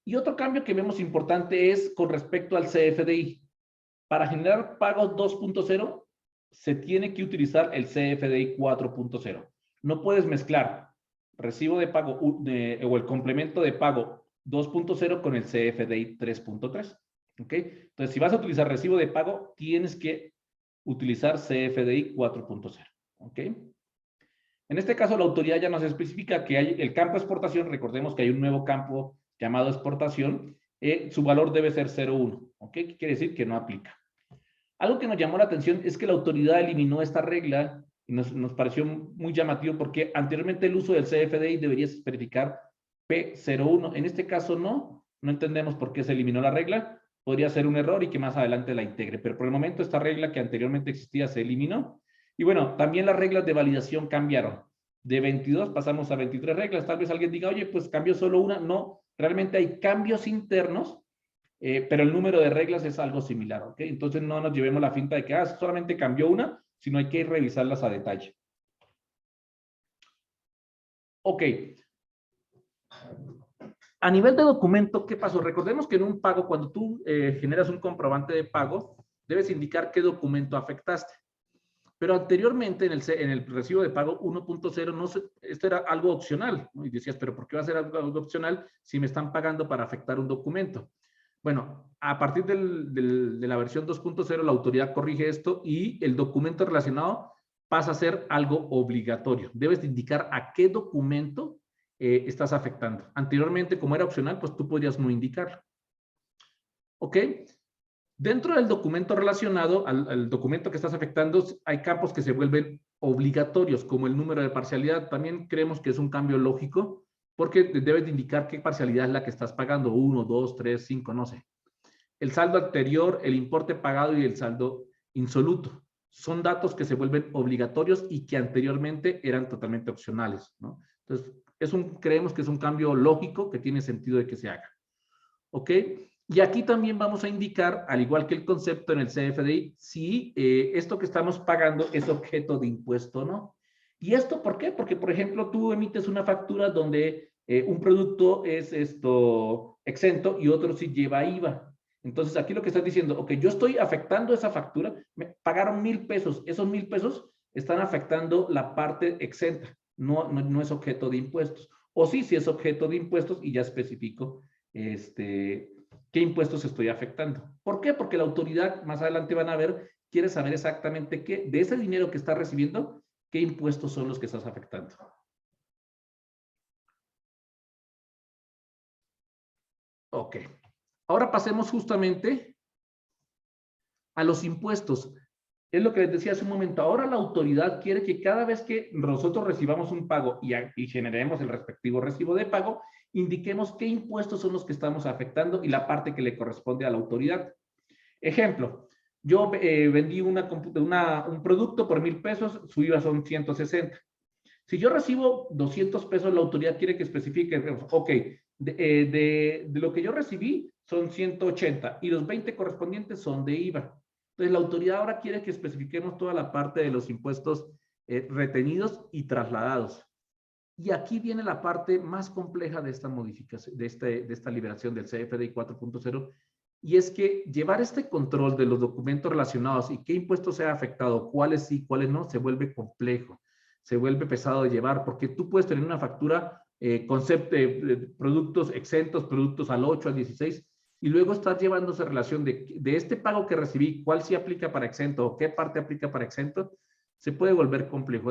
y otro cambio que vemos importante es con respecto al CFDI. Para generar pagos 2.0, se tiene que utilizar el CFDI 4.0. No puedes mezclar recibo de pago o el complemento de pago 2.0 con el CFDI 3.3. ¿Ok? Entonces, si vas a utilizar recibo de pago, tienes que utilizar CFDI 4.0. ¿Ok? En este caso, la autoridad ya nos especifica que hay el campo exportación. Recordemos que hay un nuevo campo llamado exportación. Su valor debe ser 0.1. ¿Ok? ¿Qué quiere decir? Que no aplica. Algo que nos llamó la atención es que la autoridad eliminó esta regla y nos pareció muy llamativo porque anteriormente el uso del CFDI debería verificar P01. En este caso no entendemos por qué se eliminó la regla. Podría ser un error y que más adelante la integre, pero por el momento esta regla que anteriormente existía se eliminó. Y bueno, también las reglas de validación cambiaron. De 22 pasamos a 23 reglas. Tal vez alguien diga, oye, pues cambió solo una. No, realmente hay cambios internos, pero el número de reglas es algo similar, ¿ok? Entonces no nos llevemos la finta de que solamente cambió una, sino hay que revisarlas a detalle. Ok. A nivel de documento, ¿qué pasó? Recordemos que en un pago, cuando tú generas un comprobante de pago, debes indicar qué documento afectaste. Pero anteriormente en el recibo de pago 1.0, esto era algo opcional, ¿no? Y decías, pero ¿por qué va a ser algo opcional si me están pagando para afectar un documento? Bueno, a partir de la versión 2.0, la autoridad corrige esto y el documento relacionado pasa a ser algo obligatorio. Debes de indicar a qué documento estás afectando. Anteriormente, como era opcional, pues tú podrías no indicarlo. ¿Ok? Dentro del documento relacionado al documento que estás afectando, hay campos que se vuelven obligatorios, como el número de parcialidad. También creemos que es un cambio lógico, porque debes de indicar qué parcialidad es la que estás pagando, 1, 2, 3, 5, no sé. El saldo anterior, el importe pagado y el saldo insoluto. Son datos que se vuelven obligatorios y que anteriormente eran totalmente opcionales, ¿no? Entonces, creemos que es un cambio lógico que tiene sentido de que se haga. ¿Ok? Y aquí también vamos a indicar, al igual que el concepto en el CFDI, si esto que estamos pagando es objeto de impuesto o no. ¿Y esto por qué? Porque, por ejemplo, tú emites una factura donde un producto es exento y otro sí lleva IVA. Entonces, aquí lo que estás diciendo, ok, yo estoy afectando esa factura, me pagaron 1,000 pesos, esos 1,000 pesos están afectando la parte exenta, no es objeto de impuestos. O sí, si es objeto de impuestos y ya especifico qué impuestos estoy afectando. ¿Por qué? Porque la autoridad, más adelante van a ver, quiere saber exactamente qué, de ese dinero que está recibiendo, qué impuestos son los que estás afectando. Ok. Ahora pasemos justamente a los impuestos. Es lo que les decía hace un momento. Ahora la autoridad quiere que cada vez que nosotros recibamos un pago y generemos el respectivo recibo de pago, indiquemos qué impuestos son los que estamos afectando y la parte que le corresponde a la autoridad. Ejemplo, yo vendí un producto por 1,000 pesos, su IVA son 160. Si yo recibo 200 pesos, la autoridad quiere que especifique, ok, de lo que yo recibí son 180 y los 20 correspondientes son de IVA. Entonces, la autoridad ahora quiere que especifiquemos toda la parte de los impuestos retenidos y trasladados. Y aquí viene la parte más compleja de esta modificación, de esta liberación del CFDI 4.0, y es que llevar este control de los documentos relacionados y qué impuestos se ha afectado, cuáles sí, cuáles no, se vuelve complejo, se vuelve pesado de llevar, porque tú puedes tener una factura productos exentos, productos al 8, al 16, y luego estás llevando esa relación de este pago que recibí, cuál sí aplica para exento o qué parte aplica para exento, se puede volver complejo.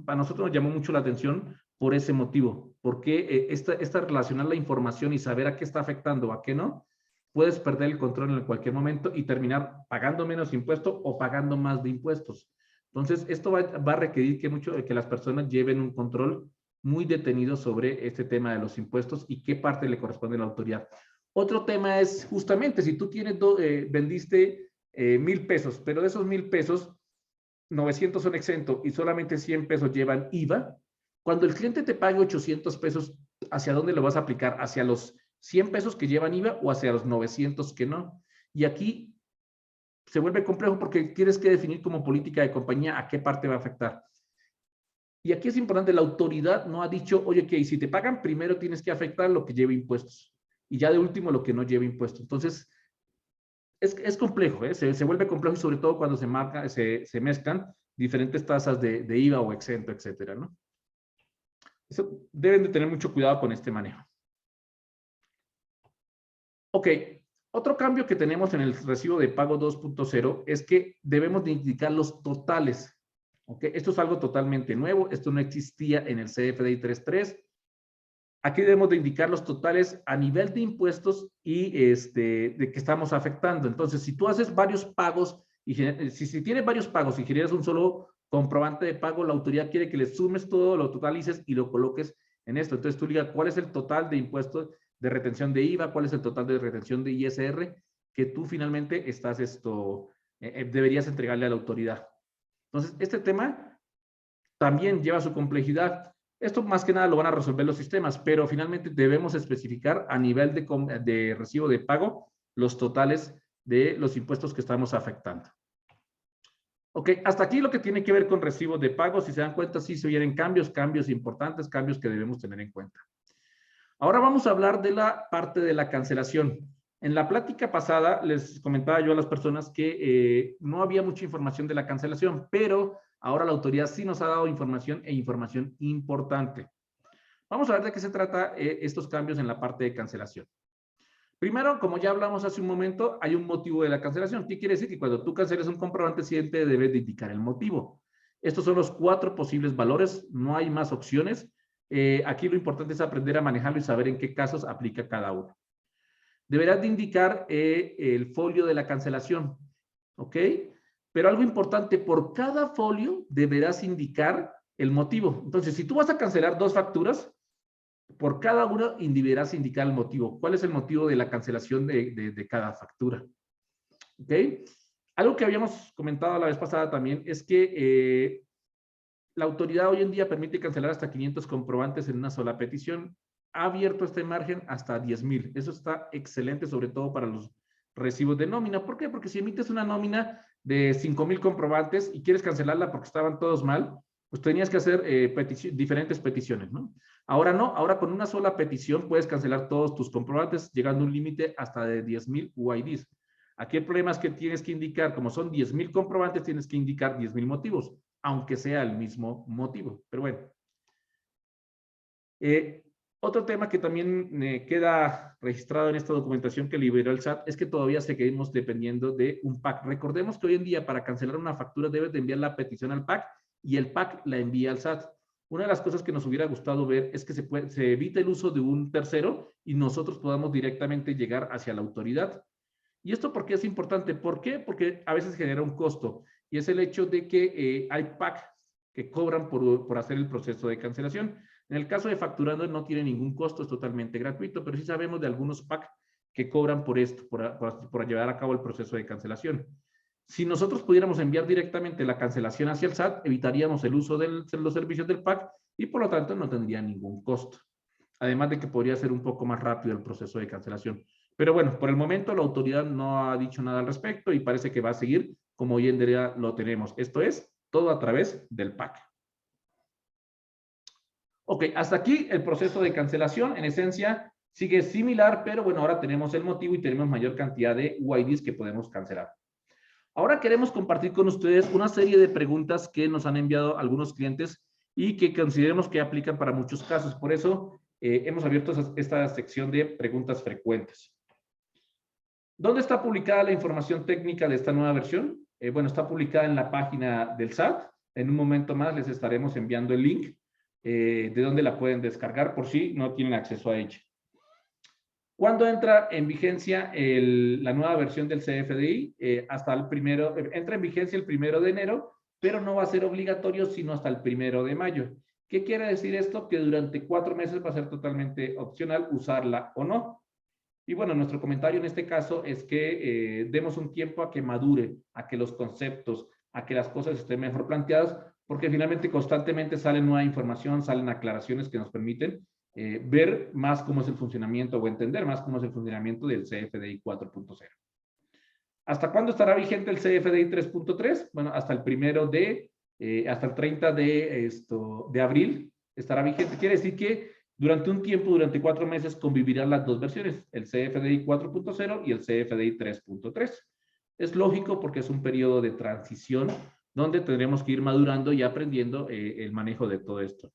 Para nosotros nos llamó mucho la atención por ese motivo, porque esta relacionar la información y saber a qué está afectando o a qué no, puedes perder el control en cualquier momento y terminar pagando menos impuestos o pagando más de impuestos. Entonces, esto va a requerir que las personas lleven un control muy detenido sobre este tema de los impuestos y qué parte le corresponde a la autoridad. Otro tema es justamente, si tú vendiste 1,000 pesos, pero de esos 1,000 pesos, 900 son exentos y solamente 100 pesos llevan IVA, cuando el cliente te pague 800 pesos, ¿hacia dónde lo vas a aplicar? ¿Hacia los 100 pesos que llevan IVA o hacia los 900 que no? Y aquí se vuelve complejo porque tienes que definir como política de compañía a qué parte va a afectar. Y aquí es importante, la autoridad no ha dicho, oye, que si te pagan primero tienes que afectar lo que lleve impuestos y ya de último lo que no lleve impuestos. Entonces, es complejo, ¿eh? Se vuelve complejo y sobre todo cuando se mezclan diferentes tasas de IVA o exento, etcétera, ¿no? Eso, deben de tener mucho cuidado con este manejo. Ok, otro cambio que tenemos en el recibo de pago 2.0 es que debemos de indicar los totales. Ok, esto es algo totalmente nuevo, esto no existía en el CFDI 3.3. Aquí debemos de indicar los totales a nivel de impuestos y de que estamos afectando. Entonces, si tú haces varios pagos, y si tienes varios pagos y generas un solo comprobante de pago, la autoridad quiere que le sumes todo, lo totalices y lo coloques en esto. Entonces, tú digas, ¿cuál es el total de impuestos de retención de IVA? ¿Cuál es el total de retención de ISR? Que tú finalmente deberías entregarle a la autoridad. Entonces, este tema también lleva su complejidad. Esto más que nada lo van a resolver los sistemas, pero finalmente debemos especificar a nivel de recibo de pago los totales de los impuestos que estamos afectando. Ok, hasta aquí lo que tiene que ver con recibos de pago. Si se dan cuenta, sí se vienen cambios importantes, cambios que debemos tener en cuenta. Ahora vamos a hablar de la parte de la cancelación. En la plática pasada les comentaba yo a las personas que no había mucha información de la cancelación, pero ahora la autoridad sí nos ha dado información e información importante. Vamos a ver de qué se trata estos cambios en la parte de cancelación. Primero, como ya hablamos hace un momento, hay un motivo de la cancelación. ¿Qué quiere decir? Que cuando tú canceles un comprobante, siempre debes de indicar el motivo. Estos son los 4 posibles valores, no hay más opciones. Aquí lo importante es aprender a manejarlo y saber en qué casos aplica cada uno. Deberás de indicar el folio de la cancelación, ¿ok? Pero algo importante, por cada folio deberás indicar el motivo. Entonces, si tú vas a cancelar 2 facturas, por cada una deberás indicar el motivo. ¿Cuál es el motivo de la cancelación de cada factura? ¿Ok? Algo que habíamos comentado la vez pasada también es que la autoridad hoy en día permite cancelar hasta 500 comprobantes en una sola petición. Ha abierto este margen hasta 10,000. Eso está excelente, sobre todo para los recibos de nómina. ¿Por qué? Porque si emites una nómina de 5,000 comprobantes y quieres cancelarla porque estaban todos mal, pues tenías que hacer diferentes peticiones, ¿no? Ahora no, ahora con una sola petición puedes cancelar todos tus comprobantes, llegando a un límite hasta de 10,000 UIDs. Aquí el problema es que tienes que indicar, como son 10,000 comprobantes, tienes que indicar 10,000 motivos, aunque sea el mismo motivo. Pero bueno. Otro tema que también queda registrado en esta documentación que liberó el SAT es que todavía seguimos dependiendo de un PAC. Recordemos que hoy en día para cancelar una factura debes de enviar la petición al PAC y el PAC la envía al SAT. Una de las cosas que nos hubiera gustado ver es que se evite el uso de un tercero y nosotros podamos directamente llegar hacia la autoridad. ¿Y esto por qué es importante? ¿Por qué? Porque a veces genera un costo y es el hecho de que hay PAC que cobran por hacer el proceso de cancelación. En el caso de facturando no tiene ningún costo, es totalmente gratuito, pero sí sabemos de algunos PAC que cobran por esto, por llevar a cabo el proceso de cancelación. Si nosotros pudiéramos enviar directamente la cancelación hacia el SAT, evitaríamos el uso de los servicios del PAC y por lo tanto no tendría ningún costo. Además de que podría ser un poco más rápido el proceso de cancelación. Pero bueno, por el momento la autoridad no ha dicho nada al respecto y parece que va a seguir como hoy en día lo tenemos. Esto es, todo a través del PAC. Ok, hasta aquí el proceso de cancelación. En esencia, sigue similar, pero bueno, ahora tenemos el motivo y tenemos mayor cantidad de UIDs que podemos cancelar. Ahora queremos compartir con ustedes una serie de preguntas que nos han enviado algunos clientes y que consideremos que aplican para muchos casos. Por eso hemos abierto esta sección de preguntas frecuentes. ¿Dónde está publicada la información técnica de esta nueva versión? Bueno, está publicada en la página del SAT. En un momento más les estaremos enviando el link de donde la pueden descargar por si no tienen acceso a ella. ¿Cuándo entra en vigencia la nueva versión del CFDI? Entra en vigencia el 1 de enero, pero no va a ser obligatorio sino hasta el 1 de mayo. ¿Qué quiere decir esto? Que durante 4 meses va a ser totalmente opcional usarla o no. Y bueno, nuestro comentario en este caso es que demos un tiempo a que madure, a que los conceptos, a que las cosas estén mejor planteadas, porque finalmente constantemente sale nueva información, salen aclaraciones que nos permiten ver más cómo es el funcionamiento o entender más cómo es el funcionamiento del CFDI 4.0. ¿Hasta cuándo estará vigente el CFDI 3.3? Bueno, hasta el 30 de abril estará vigente. Quiere decir que durante un tiempo, durante 4 meses, convivirán las dos versiones, el CFDI 4.0 y el CFDI 3.3. Es lógico porque es un periodo de transición donde tendremos que ir madurando y aprendiendo el manejo de todo esto.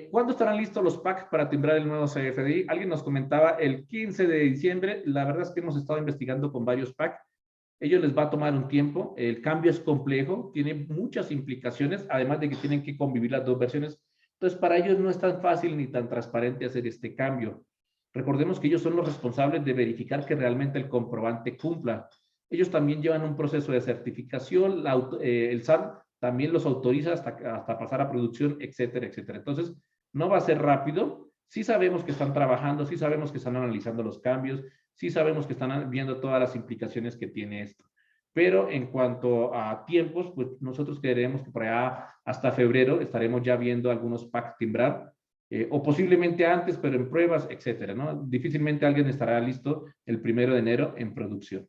¿Cuándo estarán listos los PAC para timbrar el nuevo CFDI? Alguien nos comentaba el 15 de diciembre. La verdad es que hemos estado investigando con varios PAC. Ellos les va a tomar un tiempo. El cambio es complejo, tiene muchas implicaciones, además de que tienen que convivir las dos versiones. Entonces, para ellos no es tan fácil ni tan transparente hacer este cambio. Recordemos que ellos son los responsables de verificar que realmente el comprobante cumpla. Ellos también llevan un proceso de certificación, el SAT también los autoriza hasta pasar a producción, etcétera, etcétera. Entonces, no va a ser rápido. Sí sabemos que están trabajando, sí sabemos que están analizando los cambios, sí sabemos que están viendo todas las implicaciones que tiene esto. Pero en cuanto a tiempos, pues nosotros creemos que por allá hasta febrero estaremos ya viendo algunos PAC timbrar, o posiblemente antes, pero en pruebas, etcétera, ¿no? Difícilmente alguien estará listo el 1 de enero en producción.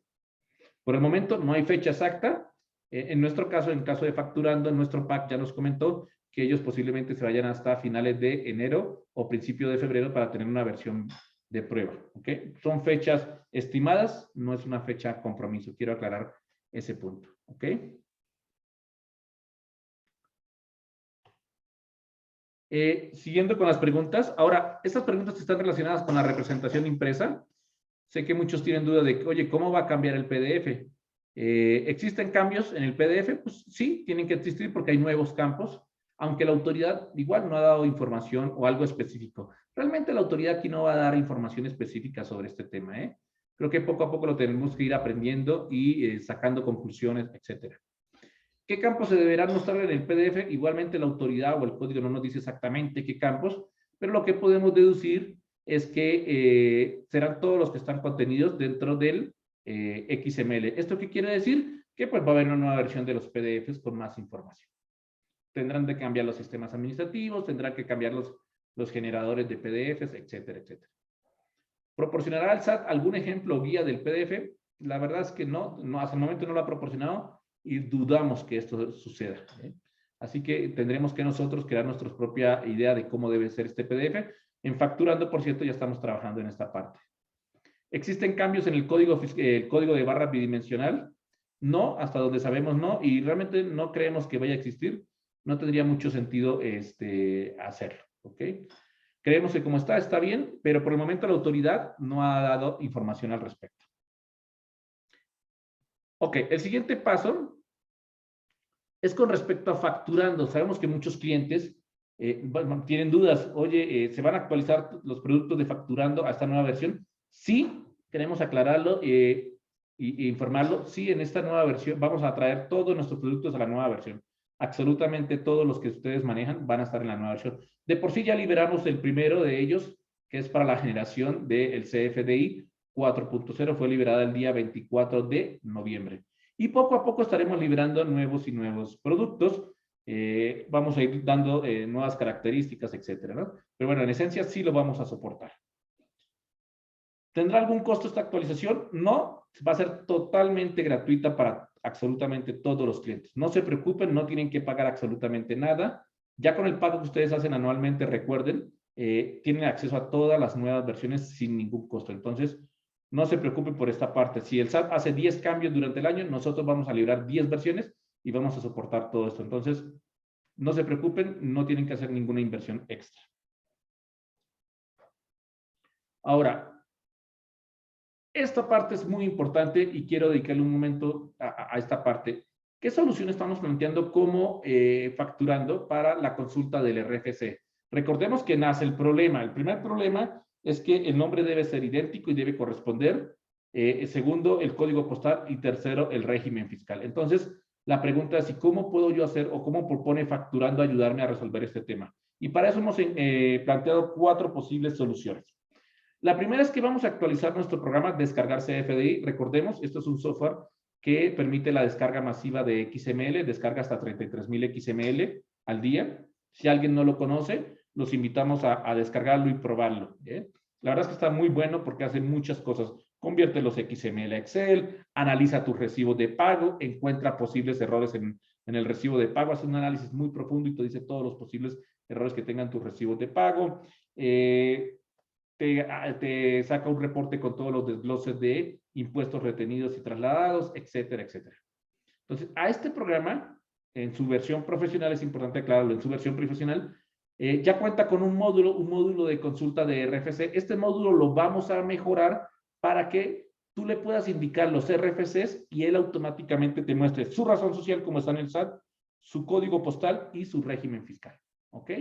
Por el momento no hay fecha exacta. En nuestro caso, en caso de facturando, en nuestro PAC ya nos comentó que ellos posiblemente se vayan hasta finales de enero o principio de febrero para tener una versión de prueba. ¿Ok? Son fechas estimadas, no es una fecha compromiso. Quiero aclarar ese punto. ¿Ok? Siguiendo con las preguntas. Ahora, estas preguntas están relacionadas con la representación impresa. Sé que muchos tienen duda de, oye, ¿cómo va a cambiar el PDF? ¿Existen cambios en el PDF? Pues sí, tienen que existir porque hay nuevos campos, aunque la autoridad igual no ha dado información o algo específico. Realmente la autoridad aquí no va a dar información específica sobre este tema, ¿eh? Creo que poco a poco lo tenemos que ir aprendiendo y sacando conclusiones, etcétera. ¿Qué campos se deberán mostrar en el PDF? Igualmente la autoridad o el código no nos dice exactamente qué campos, pero lo que podemos deducir es que serán todos los que están contenidos dentro del XML. ¿Esto qué quiere decir? Que pues va a haber una nueva versión de los PDFs con más información. Tendrán que cambiar los sistemas administrativos, tendrán que cambiar los generadores de PDFs, etcétera, etcétera. ¿Proporcionará el SAT algún ejemplo o guía del PDF? La verdad es que no, hasta el momento no lo ha proporcionado y dudamos que esto suceda, ¿eh? Así que tendremos que nosotros crear nuestra propia idea de cómo debe ser este PDF. En facturando, por cierto, ya estamos trabajando en esta parte. ¿Existen cambios en el código de barra bidimensional? No, hasta donde sabemos no, y realmente no creemos que vaya a existir. No tendría mucho sentido hacerlo, ¿ok? Creemos que como está bien, pero por el momento la autoridad no ha dado información al respecto. Ok, el siguiente paso es con respecto a facturando. Sabemos que muchos clientes tienen dudas. Oye, ¿se van a actualizar los productos de facturando a esta nueva versión? Sí, queremos aclararlo e informarlo. Sí, en esta nueva versión vamos a traer todos nuestros productos a la nueva versión. Absolutamente todos los que ustedes manejan van a estar en la nueva versión. De por sí ya liberamos el primero de ellos, que es para la generación del CFDI 4.0. Fue liberada el día 24 de noviembre. Y poco a poco estaremos liberando nuevos y nuevos productos. Vamos a ir dando nuevas características, etcétera, ¿no? Pero bueno, en esencia sí lo vamos a soportar. ¿Tendrá algún costo esta actualización? No, va a ser totalmente gratuita para absolutamente todos los clientes. No se preocupen, no tienen que pagar absolutamente nada. Ya con el pago que ustedes hacen anualmente, recuerden, tienen acceso a todas las nuevas versiones sin ningún costo. Entonces, no se preocupen por esta parte. Si el SAT hace 10 cambios durante el año, nosotros vamos a liberar 10 versiones y vamos a soportar todo esto. Entonces, no se preocupen, no tienen que hacer ninguna inversión extra. Ahora, esta parte es muy importante y quiero dedicarle un momento a esta parte. ¿Qué solución estamos planteando como facturando para la consulta del RFC? Recordemos que nace el problema. El primer problema es que el nombre debe ser idéntico y debe corresponder. Segundo, el código postal. Y tercero, el régimen fiscal. Entonces, la pregunta es, ¿y cómo puedo yo hacer o cómo propone facturando ayudarme a resolver este tema? Y para eso hemos planteado 4 posibles soluciones. La primera es que vamos a actualizar nuestro programa Descargar CFDI. Recordemos, esto es un software que permite la descarga masiva de XML, descarga hasta 33,000 XML al día. Si alguien no lo conoce, los invitamos a descargarlo y probarlo. La verdad es que está muy bueno porque hace muchas cosas. Convierte los XML a Excel, analiza tus recibos de pago, encuentra posibles errores en el recibo de pago, hace un análisis muy profundo y te dice todos los posibles errores que tengan tus recibos de pago. Te saca un reporte con todos los desgloses de impuestos retenidos y trasladados, etcétera, etcétera. Entonces, a este programa, en su versión profesional, es importante aclararlo, en su versión profesional, ya cuenta con un módulo de consulta de RFC. Este módulo lo vamos a mejorar para que tú le puedas indicar los RFCs y él automáticamente te muestre su razón social, como está en el SAT, su código postal y su régimen fiscal. ¿Ok?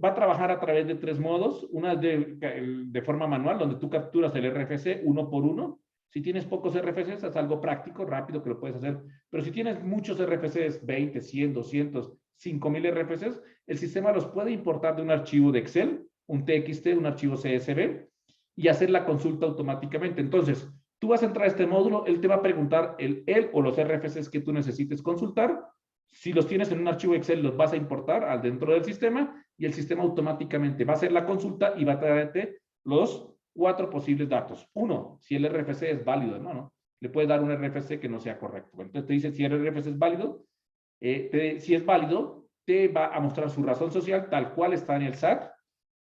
Va a trabajar a través de 3 modos. Una es de forma manual, donde tú capturas el RFC uno por uno. Si tienes pocos RFCs, es algo práctico, rápido que lo puedes hacer. Pero si tienes muchos RFCs, 20, 100, 200, 5,000 RFCs, el sistema los puede importar de un archivo de Excel, un TXT, un archivo CSV, y hacer la consulta automáticamente. Entonces, tú vas a entrar a este módulo, él te va a preguntar él o los RFCs que tú necesites consultar. Si los tienes en un archivo Excel, los vas a importar al dentro del sistema y el sistema automáticamente va a hacer la consulta y va a traerte los 4 posibles datos. 1, si el RFC es válido, ¿no? Le puedes dar un RFC que no sea correcto. Entonces te dice si el RFC es válido. Si es válido, te va a mostrar su razón social tal cual está en el SAT,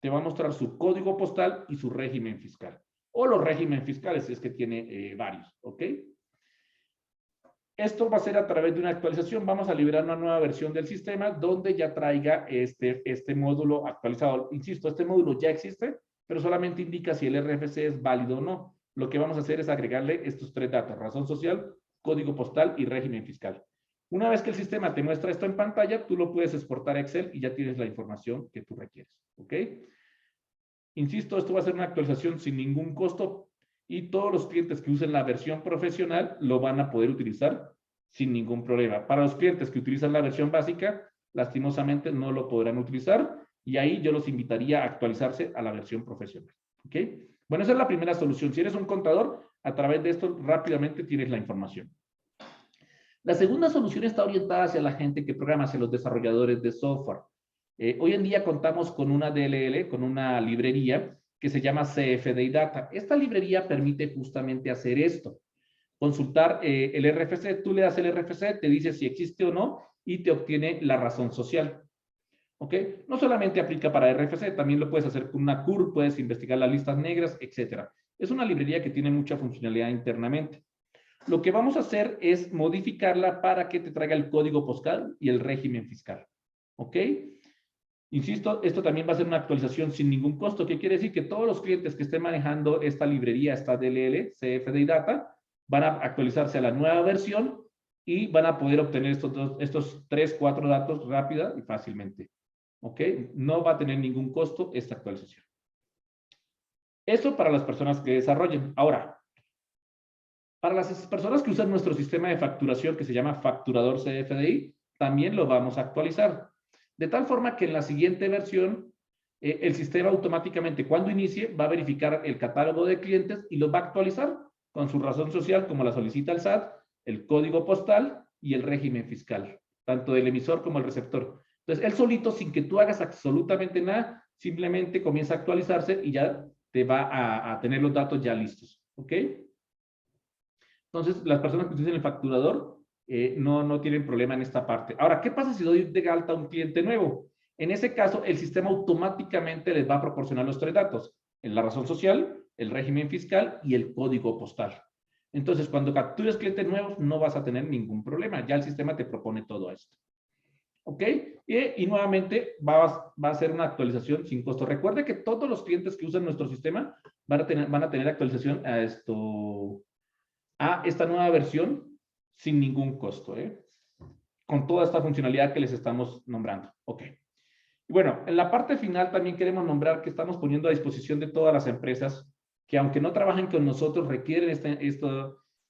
te va a mostrar su código postal y su régimen fiscal. O los regímenes fiscales, si es que tiene varios, ¿ok? Esto va a ser a través de una actualización. Vamos a liberar una nueva versión del sistema donde ya traiga este módulo actualizado. Insisto, este módulo ya existe, pero solamente indica si el RFC es válido o no. Lo que vamos a hacer es agregarle estos 3 datos: razón social, código postal y régimen fiscal. Una vez que el sistema te muestra esto en pantalla, tú lo puedes exportar a Excel y ya tienes la información que tú requieres. ¿Ok? Insisto, esto va a ser una actualización sin ningún costo y todos los clientes que usen la versión profesional lo van a poder utilizar sin ningún problema. Para los clientes que utilizan la versión básica, lastimosamente no lo podrán utilizar y ahí yo los invitaría a actualizarse a la versión profesional. ¿Ok? Bueno, esa es la primera solución. Si eres un contador, a través de esto rápidamente tienes la información. La segunda solución está orientada hacia la gente que programa, hacia los desarrolladores de software. Hoy en día contamos con una DLL, con una librería que se llama CFDI Data. Esta librería permite justamente hacer esto. Consultar el RFC, tú le das el RFC, te dice si existe o no, y te obtiene la razón social. ¿Ok? No solamente aplica para RFC, también lo puedes hacer con una CUR, puedes investigar las listas negras, etc. Es una librería que tiene mucha funcionalidad internamente. Lo que vamos a hacer es modificarla para que te traiga el código postal y el régimen fiscal. ¿Ok? Insisto, esto también va a ser una actualización sin ningún costo, que quiere decir que todos los clientes que estén manejando esta librería, esta DLL, CFDI Data, van a actualizarse a la nueva versión y van a poder obtener estos 3, 4 datos rápida y fácilmente. ¿Ok? No va a tener ningún costo esta actualización. Eso para las personas que desarrollen. Ahora, para las personas que usan nuestro sistema de facturación que se llama Facturador CFDI, también lo vamos a actualizar. De tal forma que en la siguiente versión, el sistema automáticamente, cuando inicie, va a verificar el catálogo de clientes y los va a actualizar con su razón social, como la solicita el SAT, el código postal y el régimen fiscal, tanto del emisor como el receptor. Entonces, él solito, sin que tú hagas absolutamente nada, simplemente comienza a actualizarse y ya te va a tener los datos ya listos. ¿Ok? Entonces, las personas que utilizan el facturador no tienen problema en esta parte. Ahora, ¿qué pasa si doy de alta a un cliente nuevo? En ese caso, el sistema automáticamente les va a proporcionar los 3 datos: la razón social, el régimen fiscal y el código postal. Entonces, cuando captures clientes nuevos, no vas a tener ningún problema. Ya el sistema te propone todo esto. ¿Ok? Y nuevamente va a ser una actualización sin costo. Recuerde que todos los clientes que usan nuestro sistema van a tener actualización a esta nueva versión sin ningún costo, con toda esta funcionalidad que les estamos nombrando. Ok. Y bueno, en la parte final también queremos nombrar que estamos poniendo a disposición de todas las empresas que, aunque no trabajen con nosotros, requieren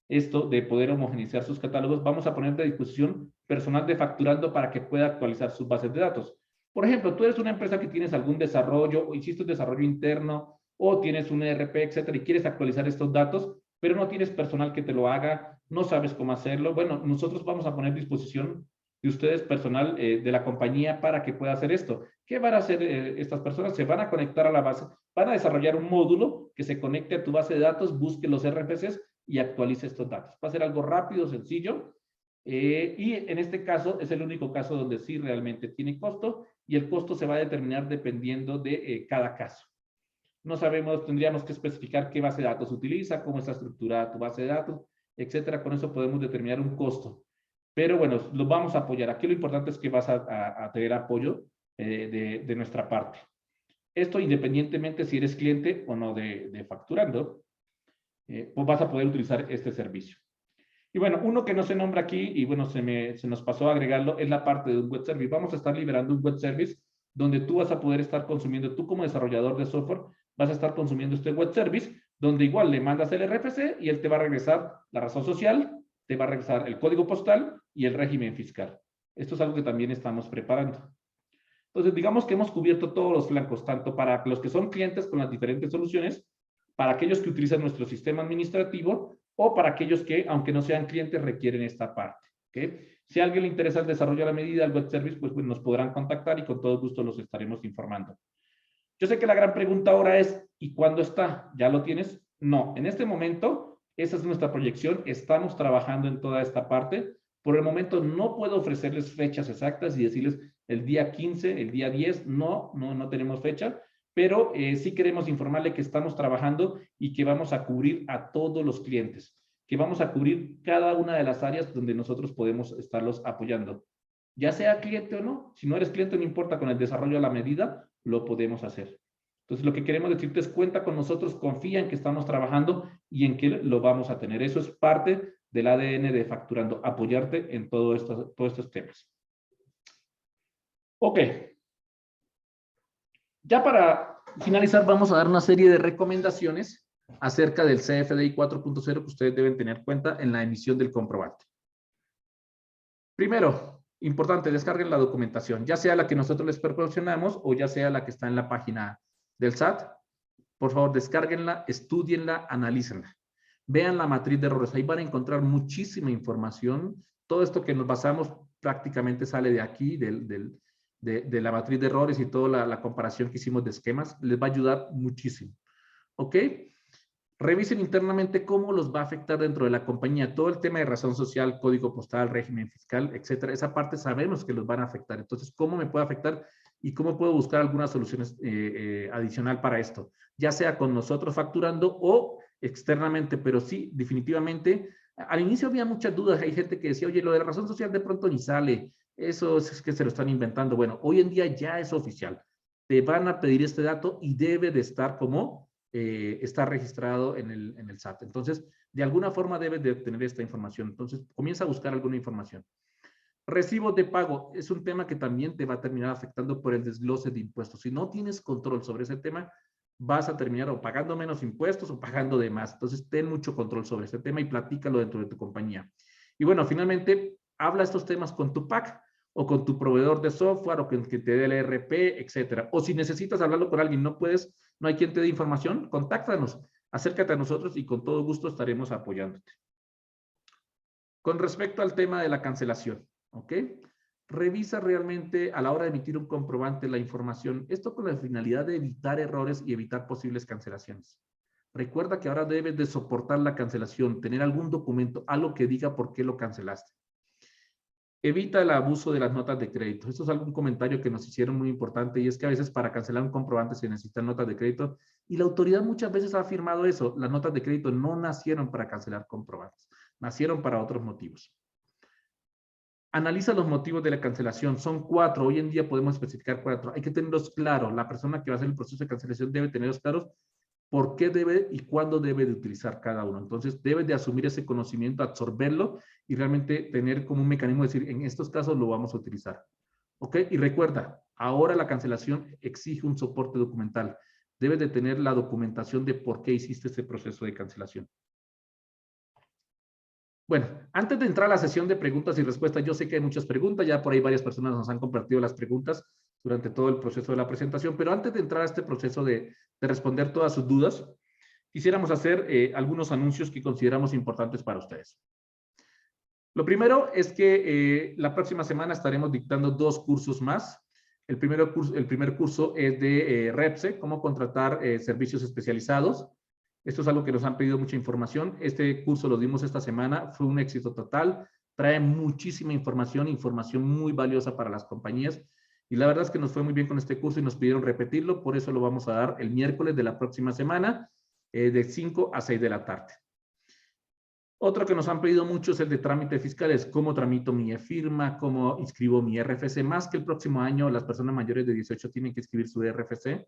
esto de poder homogeneizar sus catálogos. Vamos a poner a disposición personal de facturando para que pueda actualizar sus bases de datos. Por ejemplo, tú eres una empresa que tienes algún desarrollo o hiciste un desarrollo interno o tienes un ERP, etcétera, y quieres actualizar estos datos, pero no tienes personal que te lo haga, no sabes cómo hacerlo. Bueno, nosotros vamos a poner a disposición de ustedes personal de la compañía para que pueda hacer esto. ¿Qué van a hacer estas personas? Se van a conectar a la base, van a desarrollar un módulo que se conecte a tu base de datos, busque los RFCs y actualice estos datos. Va a ser algo rápido, sencillo, y en este caso es el único caso donde sí realmente tiene costo, y el costo se va a determinar dependiendo de cada caso. No sabemos, tendríamos que especificar qué base de datos utiliza, cómo está estructurada tu base de datos, etcétera. Con eso podemos determinar un costo. Pero bueno, los vamos a apoyar. Aquí lo importante es que vas a tener apoyo de nuestra parte. Esto independientemente si eres cliente o no de Facturando, pues vas a poder utilizar este servicio. Y bueno, uno que no se nombra aquí, y bueno, se nos pasó a agregarlo, es la parte de un web service. Vamos a estar liberando un web service donde tú vas a poder estar consumiendo, tú como desarrollador de software, vas a estar consumiendo este web service, donde igual le mandas el RFC y él te va a regresar la razón social, te va a regresar el código postal y el régimen fiscal. Esto es algo que también estamos preparando. Entonces, digamos que hemos cubierto todos los flancos, tanto para los que son clientes con las diferentes soluciones, para aquellos que utilizan nuestro sistema administrativo, o para aquellos que, aunque no sean clientes, requieren esta parte. ¿Okay? Si a alguien le interesa el desarrollo a la medida del web service, pues nos podrán contactar y con todo gusto los estaremos informando. Yo sé que la gran pregunta ahora es, ¿y cuándo está? ¿Ya lo tienes? No, en este momento, esa es nuestra proyección, estamos trabajando en toda esta parte. Por el momento no puedo ofrecerles fechas exactas y decirles el día 15, el día 10, no tenemos fecha, pero sí queremos informarle que estamos trabajando y que vamos a cubrir a todos los clientes, que vamos a cubrir cada una de las áreas donde nosotros podemos estarlos apoyando. Ya sea cliente o no, si no eres cliente no importa, con el desarrollo a la medida lo podemos hacer. Entonces lo que queremos decirte es cuenta con nosotros, confía en que estamos trabajando y en que lo vamos a tener. Eso es parte del ADN de Facturando, apoyarte en todos estos temas. Ok. Ya para finalizar vamos a dar una serie de recomendaciones acerca del CFDI 4.0 que ustedes deben tener cuenta en la emisión del comprobante. Primero, importante, descarguen la documentación, ya sea la que nosotros les proporcionamos o ya sea la que está en la página del SAT. Por favor, descárguenla, estudienla, analícenla. Vean la matriz de errores, ahí van a encontrar muchísima información. Todo esto que nos basamos prácticamente sale de aquí, de la matriz de errores y toda la comparación que hicimos de esquemas. Les va a ayudar muchísimo. ¿Ok? Revisen internamente cómo los va a afectar dentro de la compañía. Todo el tema de razón social, código postal, régimen fiscal, etcétera. Esa parte sabemos que los van a afectar. Entonces, ¿cómo me puede afectar y cómo puedo buscar algunas soluciones adicional para esto? Ya sea con nosotros facturando o externamente, pero sí, definitivamente. Al inicio había muchas dudas. Hay gente que decía, oye, lo de la razón social de pronto ni sale. Eso es que se lo están inventando. Bueno, hoy en día ya es oficial. Te van a pedir este dato y debe de estar como está registrado en el SAT. Entonces, de alguna forma debes de tener esta información. Entonces, comienza a buscar alguna información. Recibos de pago es un tema que también te va a terminar afectando por el desglose de impuestos. Si no tienes control sobre ese tema, vas a terminar o pagando menos impuestos o pagando de más. Entonces, ten mucho control sobre este tema y platícalo dentro de tu compañía. Y bueno, finalmente, habla estos temas con tu PAC o con tu proveedor de software o que te dé el ERP, etcétera. O si necesitas hablarlo con alguien, no puedes, no hay quien te dé información, contáctanos, acércate a nosotros y con todo gusto estaremos apoyándote. Con respecto al tema de la cancelación, ¿ok? Revisa realmente a la hora de emitir un comprobante la información, esto con la finalidad de evitar errores y evitar posibles cancelaciones. Recuerda que ahora debes de soportar la cancelación, tener algún documento, algo que diga por qué lo cancelaste. Evita el abuso de las notas de crédito. Esto es algún comentario que nos hicieron muy importante y es que a veces para cancelar un comprobante se necesitan notas de crédito y la autoridad muchas veces ha afirmado eso. Las notas de crédito no nacieron para cancelar comprobantes, nacieron para otros motivos. Analiza los motivos de la cancelación. Son 4. Hoy en día podemos especificar 4. Hay que tenerlos claros. La persona que va a hacer el proceso de cancelación debe tenerlos claros por qué debe y cuándo debe de utilizar cada uno. Entonces, debes de asumir ese conocimiento, absorberlo y realmente tener como un mecanismo de decir, en estos casos lo vamos a utilizar. ¿Ok? Y recuerda, ahora la cancelación exige un soporte documental. Debes de tener la documentación de por qué hiciste este proceso de cancelación. Bueno, antes de entrar a la sesión de preguntas y respuestas, yo sé que hay muchas preguntas, ya por ahí varias personas nos han compartido las preguntas durante todo el proceso de la presentación, pero antes de entrar a este proceso de responder todas sus dudas, quisiéramos hacer algunos anuncios que consideramos importantes para ustedes. Lo primero es que la próxima semana estaremos dictando 2 cursos más. El primer curso es de REPSE, cómo contratar servicios especializados. Esto es algo que nos han pedido mucha información. Este curso lo dimos esta semana, fue un éxito total. Trae muchísima información, información muy valiosa para las compañías. Y la verdad es que nos fue muy bien con este curso y nos pidieron repetirlo, por eso lo vamos a dar el miércoles de la próxima semana, de 5 a 6 de la tarde. Otro que nos han pedido mucho es el de trámites fiscales, cómo tramito mi e-firma, cómo inscribo mi RFC, más que el próximo año las personas mayores de 18 tienen que escribir su RFC.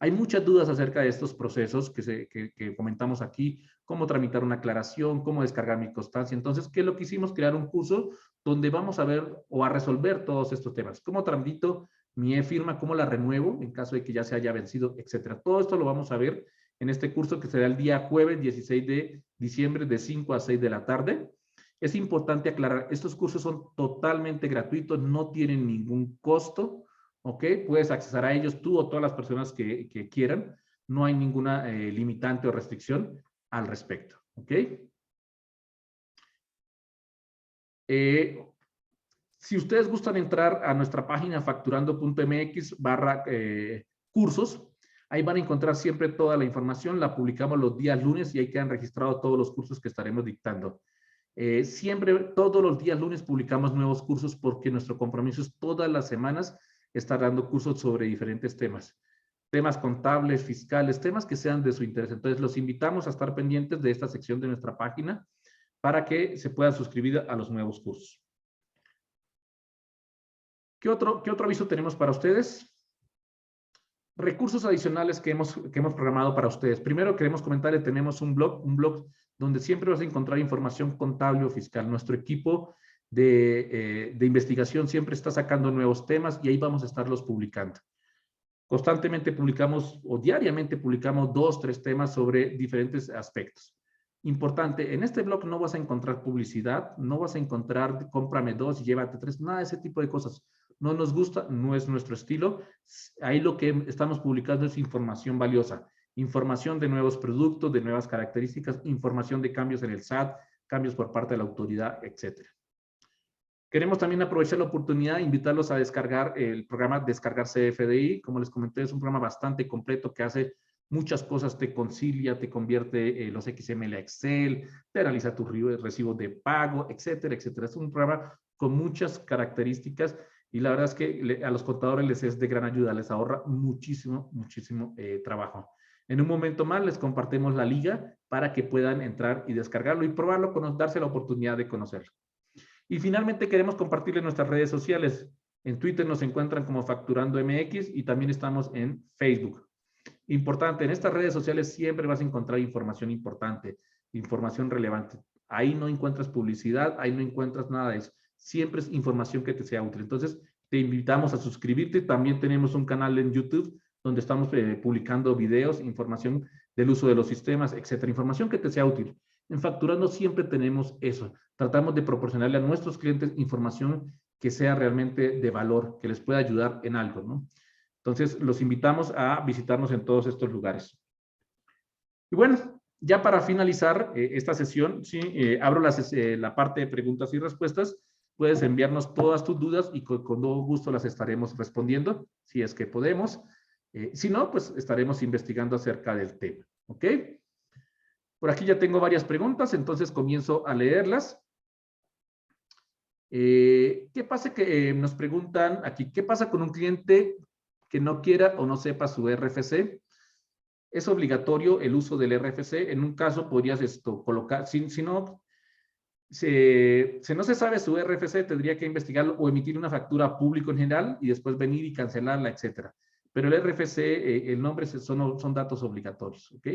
Hay muchas dudas acerca de estos procesos que comentamos aquí, cómo tramitar una aclaración, cómo descargar mi constancia. Entonces, ¿qué es lo que hicimos? Crear un curso donde vamos a ver o a resolver todos estos temas. ¿Cómo tramito mi e-firma? ¿Cómo la renuevo en caso de que ya se haya vencido, etcétera? Todo esto lo vamos a ver en este curso que será el día jueves 16 de diciembre de 5 a 6 de la tarde. Es importante aclarar, estos cursos son totalmente gratuitos, no tienen ningún costo, ¿ok? Puedes acceder a ellos tú o todas las personas que quieran, no hay ninguna limitante o restricción al respecto, ¿ok? Si ustedes gustan entrar a nuestra página facturando.mx/cursos, ahí van a encontrar siempre toda la información, la publicamos los días lunes y ahí quedan registrados todos los cursos que estaremos dictando. Siempre, todos los días lunes publicamos nuevos cursos porque nuestro compromiso es todas las semanas estar dando cursos sobre diferentes temas. Temas contables, fiscales, temas que sean de su interés. Entonces, los invitamos a estar pendientes de esta sección de nuestra página para que se puedan suscribir a los nuevos cursos. ¿Qué otro aviso tenemos para ustedes? Recursos adicionales que hemos programado para ustedes. Primero queremos comentarles, tenemos un blog donde siempre vas a encontrar información contable o fiscal. Nuestro equipo de investigación siempre está sacando nuevos temas y ahí vamos a estarlos publicando. Constantemente publicamos o diariamente publicamos 2, 3 temas sobre diferentes aspectos. Importante, en este blog no vas a encontrar publicidad, no vas a encontrar cómprame 2 y llévate 3, nada de ese tipo de cosas. No nos gusta, no es nuestro estilo. Ahí lo que estamos publicando es información valiosa, información de nuevos productos, de nuevas características, información de cambios en el SAT, cambios por parte de la autoridad, etcétera. Queremos también aprovechar la oportunidad de invitarlos a descargar el programa Descargar CFDI. Como les comenté, es un programa bastante completo que hace muchas cosas, te concilia, te convierte los XML a Excel, te analiza tus recibos de pago, etcétera, etcétera. Es un programa con muchas características y la verdad es que a los contadores les es de gran ayuda, les ahorra muchísimo, muchísimo trabajo. En un momento más les compartimos la liga para que puedan entrar y descargarlo y probarlo, darse la oportunidad de conocerlo. Y finalmente queremos compartirles nuestras redes sociales. En Twitter nos encuentran como Facturando MX y también estamos en Facebook. Importante, en estas redes sociales siempre vas a encontrar información importante, información relevante. Ahí no encuentras publicidad, ahí no encuentras nada de eso. Siempre es información que te sea útil. Entonces, te invitamos a suscribirte. También tenemos un canal en YouTube donde estamos publicando videos, información del uso de los sistemas, etcétera. Información que te sea útil. En Facturando siempre tenemos eso. Tratamos de proporcionarle a nuestros clientes información que sea realmente de valor, que les pueda ayudar en algo, ¿no? Entonces, los invitamos a visitarnos en todos estos lugares. Y bueno, ya para finalizar esta sesión, ¿sí? Abro la parte de preguntas y respuestas. Puedes enviarnos todas tus dudas y con todo gusto las estaremos respondiendo, si es que podemos. Si no, pues estaremos investigando acerca del tema. ¿Ok? Por aquí ya tengo varias preguntas, entonces comienzo a leerlas. ¿Qué pasa que nos preguntan aquí? ¿Qué pasa con un cliente que no quiera o no sepa su RFC? Es obligatorio el uso del RFC. En un caso podrías colocar, si no se sabe su RFC, tendría que investigarlo o emitir una factura público en general y después venir y cancelarla, etcétera. Pero el RFC, el nombre son datos obligatorios, ¿ok?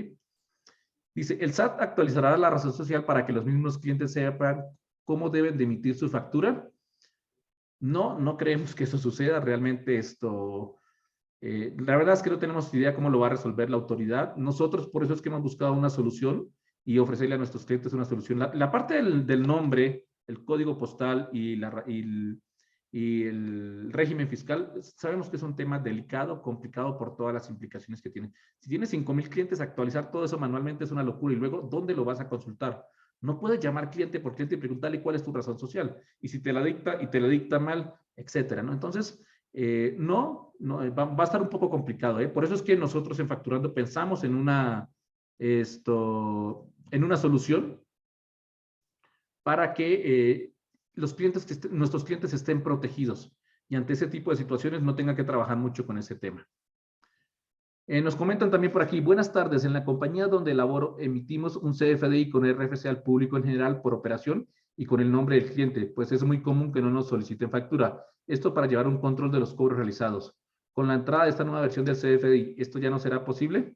Dice, el SAT actualizará la razón social para que los mismos clientes sepan cómo deben de emitir su factura. No creemos que eso suceda. Realmente la verdad es que no tenemos idea cómo lo va a resolver la autoridad. Nosotros, por eso es que hemos buscado una solución y ofrecerle a nuestros clientes una solución. La parte del nombre, el código postal y el régimen fiscal, sabemos que es un tema delicado, complicado por todas las implicaciones que tiene. Si tienes 5,000 clientes, actualizar todo eso manualmente es una locura. Y luego, ¿dónde lo vas a consultar? No puedes llamar cliente por cliente y preguntarle cuál es tu razón social. Y si te la dicta y te la dicta mal, etcétera, ¿no? Entonces, va a estar un poco complicado, ¿eh? Por eso es que nosotros en Facturando pensamos en una solución para que nuestros clientes estén protegidos y ante ese tipo de situaciones no tengan que trabajar mucho con ese tema. Nos comentan también por aquí, buenas tardes, en la compañía donde laboro emitimos un CFDI con RFC al público en general por operación y con el nombre del cliente, pues es muy común que no nos soliciten factura. Esto para llevar un control de los cobros realizados. Con la entrada de esta nueva versión del CFDI, ¿esto ya no será posible?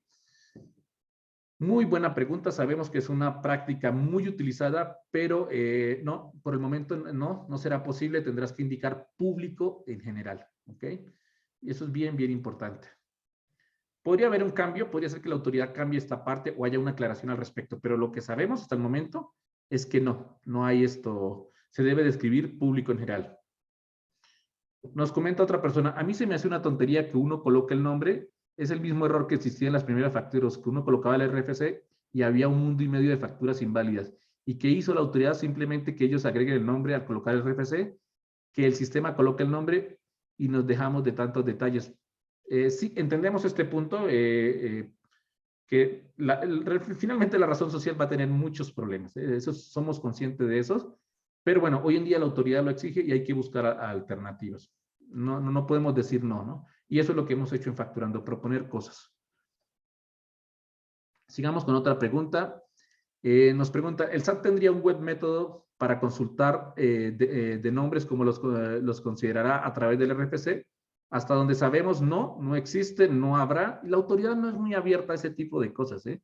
Muy buena pregunta. Sabemos que es una práctica muy utilizada, pero no, por el momento no será posible. Tendrás que indicar público en general, ¿ok? Y eso es bien, bien importante. Podría haber un cambio, podría ser que la autoridad cambie esta parte o haya una aclaración al respecto, pero lo que sabemos hasta el momento es que no hay se debe de escribir público en general. Nos comenta otra persona, a mí se me hace una tontería que uno coloque el nombre, es el mismo error que existía en las primeras facturas, que uno colocaba el RFC y había 1,5 mundo de facturas inválidas. ¿Y qué hizo la autoridad? Simplemente que ellos agreguen el nombre al colocar el RFC, que el sistema coloque el nombre y nos dejamos de tantos detalles. Sí, entendemos este punto, que finalmente la razón social va a tener muchos problemas. Somos conscientes de esos, pero bueno, hoy en día la autoridad lo exige y hay que buscar alternativas. No podemos decir no. Y eso es lo que hemos hecho en Facturando, proponer cosas. Sigamos con otra pregunta. Nos pregunta, ¿el SAT tendría un web método para consultar de nombres como los considerará a través del RFC? Hasta donde sabemos, no existe, no habrá. La autoridad no es muy abierta a ese tipo de cosas, ¿eh?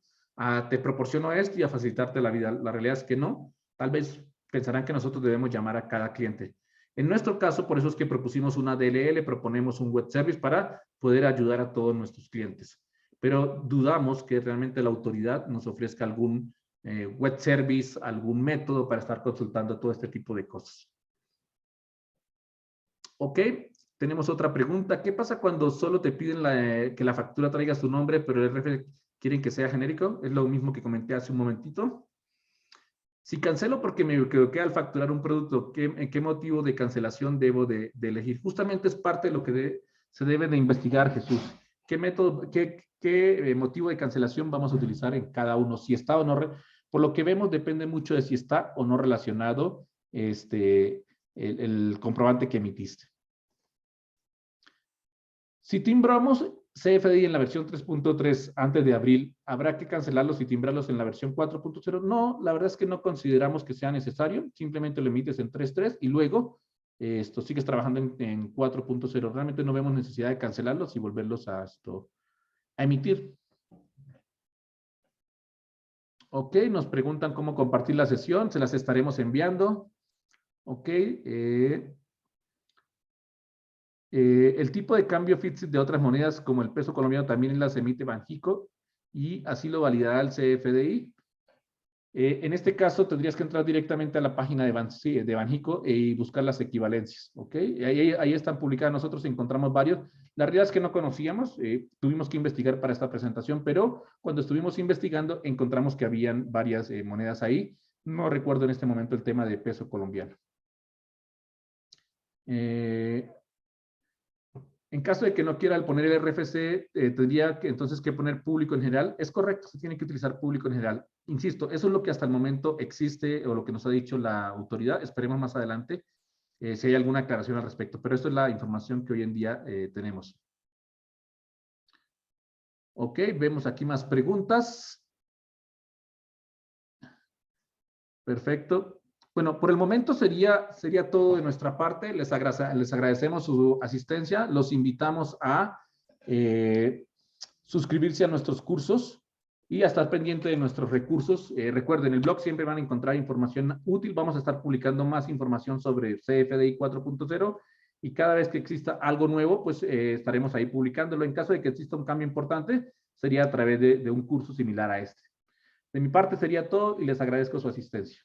Te proporciono esto y a facilitarte la vida. La realidad es que no. Tal vez pensarán que nosotros debemos llamar a cada cliente. En nuestro caso, por eso es que propusimos una DLL, proponemos un web service para poder ayudar a todos nuestros clientes. Pero dudamos que realmente la autoridad nos ofrezca algún web service, algún método para estar consultando todo este tipo de cosas. Ok, tenemos otra pregunta. ¿Qué pasa cuando solo te piden que la factura traiga su nombre, pero el RFC quieren que sea genérico? Es lo mismo que comenté hace un momentito. Si cancelo porque me equivoqué al facturar un producto, ¿en qué motivo de cancelación debo de elegir? Justamente es parte de lo que se debe de investigar, Jesús. qué método, qué motivo de cancelación vamos a utilizar en cada uno, si está o no. Por lo que vemos, depende mucho de si está o no relacionado el comprobante que emitiste. Si timbramos CFDI en la versión 3.3 antes de abril, ¿habrá que cancelarlos y timbrarlos en la versión 4.0? No, la verdad es que no consideramos que sea necesario. Simplemente lo emites en 3.3 y luego sigues trabajando en 4.0. Realmente no vemos necesidad de cancelarlos y volverlos a emitir. Ok, nos preguntan cómo compartir la sesión. Se las estaremos enviando. Ok. El tipo de cambio FITSIT de otras monedas como el peso colombiano también las emite Banxico y así lo validará el CFDI. En este caso tendrías que entrar directamente a la página de Banxico y buscar las equivalencias, ¿ok? Ahí están publicadas, nosotros encontramos varios. La realidad es que no conocíamos, tuvimos que investigar para esta presentación, pero cuando estuvimos investigando encontramos que habían varias monedas ahí. No recuerdo en este momento el tema de peso colombiano. En caso de que no quiera poner el RFC, tendría que entonces que poner público en general. Es correcto, se tiene que utilizar público en general. Insisto, eso es lo que hasta el momento existe o lo que nos ha dicho la autoridad. Esperemos más adelante si hay alguna aclaración al respecto. Pero esto es la información que hoy en día tenemos. Ok, vemos aquí más preguntas. Perfecto. Bueno, por el momento sería todo de nuestra parte. Les agradecemos su asistencia. Los invitamos a suscribirse a nuestros cursos y a estar pendiente de nuestros recursos. Recuerden, en el blog siempre van a encontrar información útil. Vamos a estar publicando más información sobre CFDI 4.0 y cada vez que exista algo nuevo, pues estaremos ahí publicándolo. En caso de que exista un cambio importante, sería a través de un curso similar a este. De mi parte sería todo y les agradezco su asistencia.